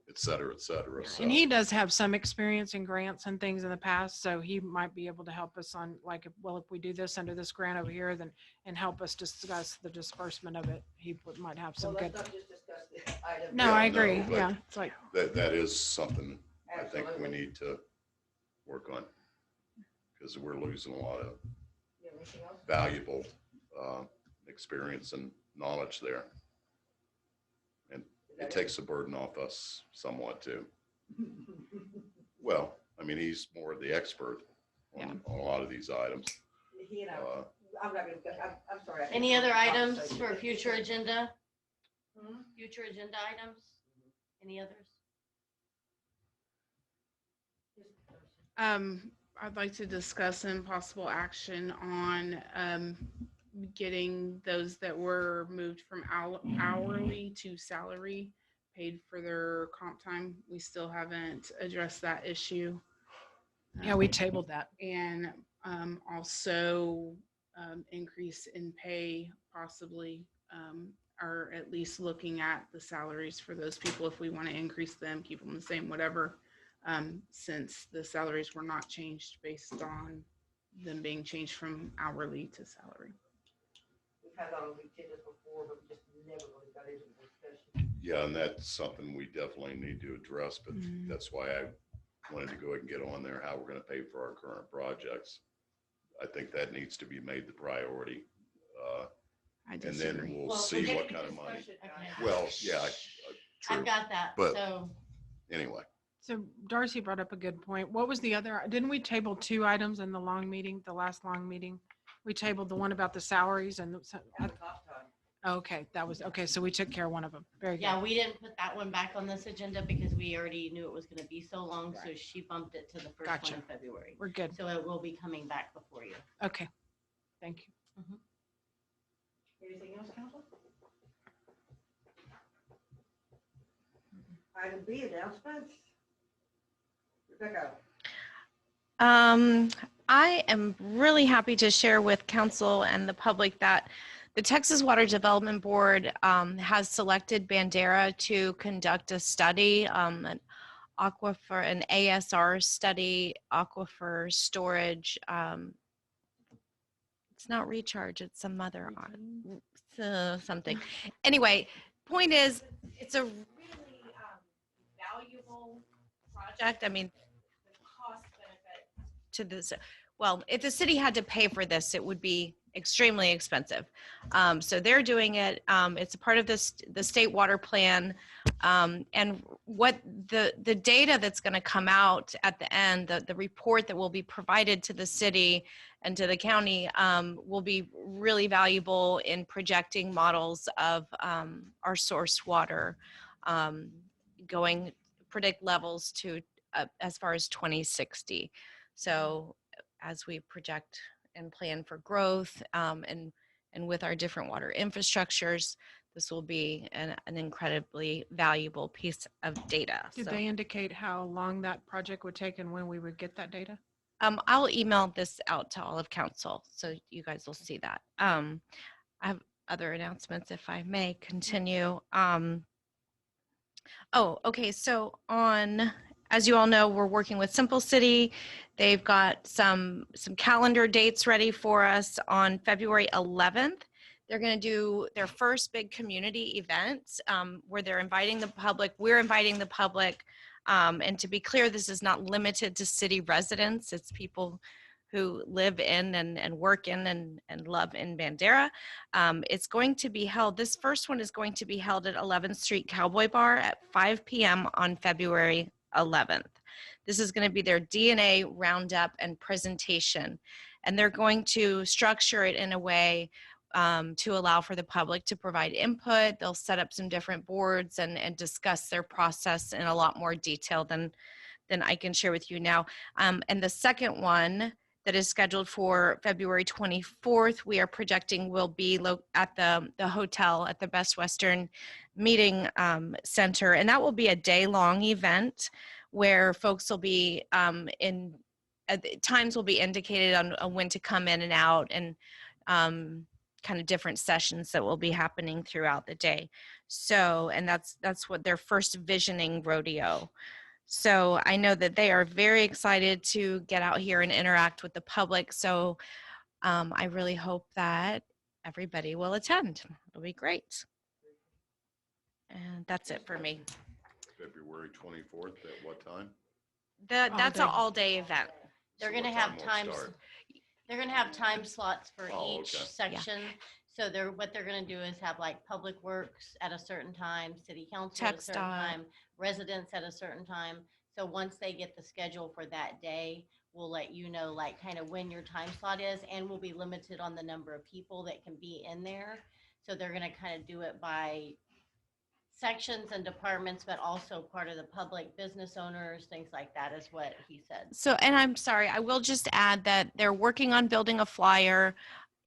et cetera, et cetera. So, and he does have some experience in grants and things in the past, so he might be able to help us on like, well, if we do this under this grant over here, then, and help us discuss the disbursement of it. Might have some good. No, Yeah, I agree. but Yeah, it's like, that is something I think we need to work on, because we're losing a lot of valuable experience and knowledge there. And it takes the burden off us somewhat too. Well, I mean, he's more of the expert on a lot of these items. I'm not gonna, I'm sorry. Any other items for future agenda? Future agenda items? Any others? I'd like to discuss some possible action on getting those that were moved from hourly to salary paid for their comp time. We still haven't addressed that issue. yeah, we tabled that. And also increase in pay possibly, or at least looking at the salaries for those people if we want to increase them, keep them the same, whatever. Since the salaries were not changed based on them being changed from hourly to salary. We've had that on weekends before, but we just never really got into the discussion. Yeah, and that's something we definitely need to address, but that's why I wanted to go ahead and get on there, how we're going to pay for our current projects. I think that needs to be made the priority. And then we'll see what kind of money. Okay. Well, yeah, true. I've got that, But- so. Anyway, So Darcy brought up a good point. What was the other, didn't we table 2 items in the long meeting, the last long meeting? We tabled the one about the salaries and, okay, that was, okay, so we took care of one of them. Very good. Yeah, we didn't put that one back on this agenda because we already knew it was gonna be so long, so she bumped it to the first Gotcha. one in February. We're good. So it will be coming back before you. Okay, thank you. Anything else, council? Item B, announcements. Rebecca. I am really happy to share with council and the public that the Texas Water Development Board has selected Bandera to conduct a study, an aquifer, an ASR study, aquifer storage. It's not recharge, it's some other something. Anyway, point is, it's a really valuable project. I mean, the cost benefit to this, well, if the city had to pay for this, it would be extremely expensive. So they're doing it. It's a part of this, the state water plan. And what the data that's going to come out at the end, the report that will be provided to the city and to the county will be really valuable in projecting models of our source water predict levels to as far as 2060. So as we project and plan for growth and with our different water infrastructures, this will be an incredibly valuable piece of data. Did they indicate how long that project would take and when we would get that data? I'll email this out to all of council, so you guys will see that. I have other announcements if I may continue. Okay, so as you all know, we're working with Simple City. They've got some calendar dates ready for us on February 11th. They're going to do their first big community event where they're inviting the public. We're inviting the public. And to be clear, this is not limited to city residents. It's people who live in and work in and love in Bandera. It's going to be held, this first one is going to be held at 11th Street Cowboy Bar at 5 p.m. on February 11th. This is going to be their DNA roundup and presentation. And they're going to structure it in a way to allow for the public to provide input. They'll set up some different boards and discuss their process in a lot more detail than I can share with you now. And the second one that is scheduled for February 24th, we are projecting will be at the hotel at the Best Western Meeting Center. And that will be a day-long event where folks will be times will be indicated on when to come in and out, and kind of different sessions that will be happening throughout the day. So, and that's what their first visioning rodeo. So I know that they are very excited to get out here and interact with the public. So I really hope that everybody will attend. It'll be great. And that's it for me. February 24th, at what time? That's an all-day event. They're So gonna what have time will it times, start? they're gonna have time slots for Oh, each okay. section. So what they're gonna do is have like Public Works at a certain time, City Council at a Tech certain stop. time, residents at a certain time. So once they get the schedule for that day, we'll let you know like kind of when your time slot is, and we'll be limited on the number of people that can be in there. So they're gonna kind of do it by sections and departments, but also part of the public, business owners, things like that is what he said. So, and I'm sorry, I will just add that they're working on building a flyer.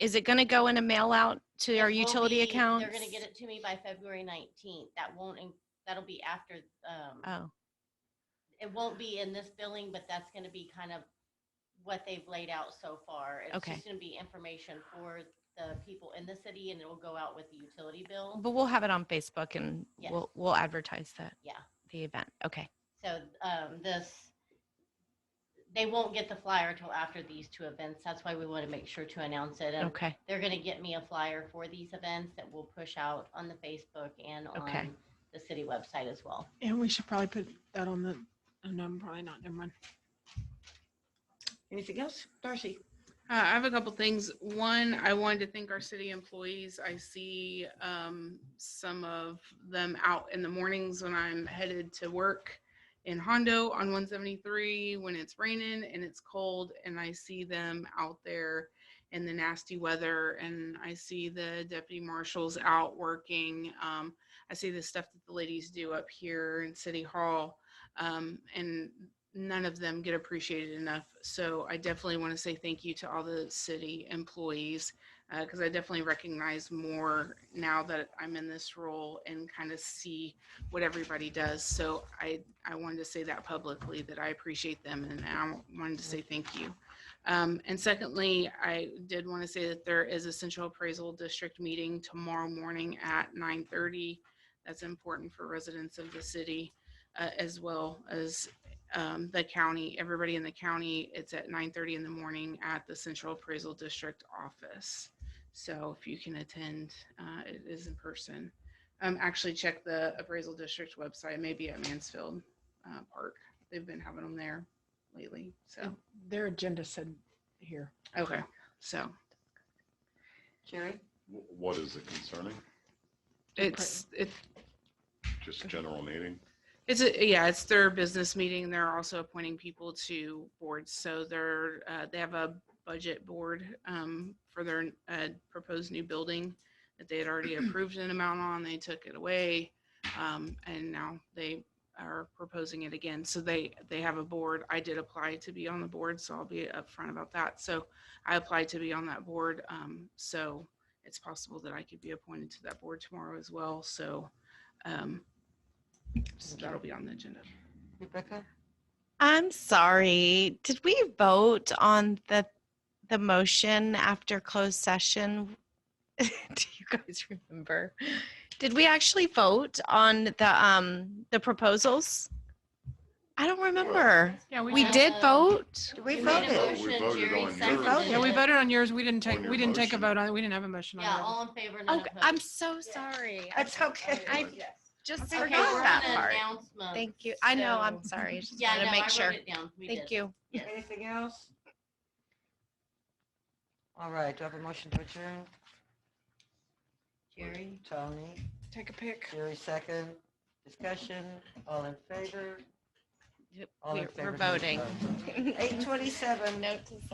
Is it going to go in a mail out to our It will utility be- accounts? They're gonna get it to me by February 19th. That'll be after, Oh, it won't be in this billing, but that's gonna be kind of what they've laid out so far. It's Okay. just gonna be information for the people in the city, and it will go out with the utility bill. but we'll have it on Facebook and Yes. we'll advertise Yeah. the event. Okay. So they won't get the flyer until after these two events. That's why we want to make sure to announce it. And Okay. they're going to get me a flyer for these events that we'll push out on the Facebook and Okay. on the city website as well. And we should probably put that on the, oh, no, probably not, never mind. Anything else? Darcy? I have a couple things. One, I wanted to thank our city employees. I see some of them out in the mornings when I'm headed to work in Hondo on 173 when it's raining and it's cold, and I see them out there in the nasty weather, and I see the deputy marshals out working. I see the stuff that the ladies do up here in City Hall, and none of them get appreciated enough. So I definitely want to say thank you to all the city employees, because I definitely recognize more now that I'm in this role and kind of see what everybody does. So I wanted to say that publicly, that I appreciate them, and I wanted to say thank you. And secondly, I did want to say that there is a Central Appraisal District meeting tomorrow morning at 9:30. That's important for residents of the city, as well as the county, everybody in the county. It's at 9:30 in the morning at the Central Appraisal District office. So if you can attend, it is in person. Actually check the Appraisal District website, maybe at Mansfield Park. They've been having them there lately. So, Their agenda said here. okay. So Jerry? What is it concerning? it's Just general meeting? it's their business meeting. They're also appointing people to boards. So they have a budget board for their proposed new building that they had already approved an amount on. They took it away, and now they are proposing it again. So they have a board. I did apply to be on the board, so I'll be upfront about that. So I applied to be on that board. So it's possible that I could be appointed to that board tomorrow as well. So so that'll be on the agenda. Rebecca? I'm sorry. Did we vote on the motion after closed session? Do you guys remember? Did we actually vote on the proposals? I don't remember. Yeah, We did vote. We You made a voted. motion, We voted Jerry on yours. seconded Yeah, we it. voted on yours. We didn't take, On your we didn't take a motion. vote on it. We didn't have a motion on Yeah, it. all in favor, none Okay, opposed. I'm so sorry. That's okay. I just Okay, forgot we're that on part. announcements. Thank you. I know, I'm So- sorry. I just Yeah, wanted no, to make I sure. wrote it down. We Thank did. you. Yes. Anything else? All right, do I have a motion to adjourn? Jerry? Tony? Take a pick. Jerry second. Discussion, all in favor? All in We're favor, voting. 8:27. Note to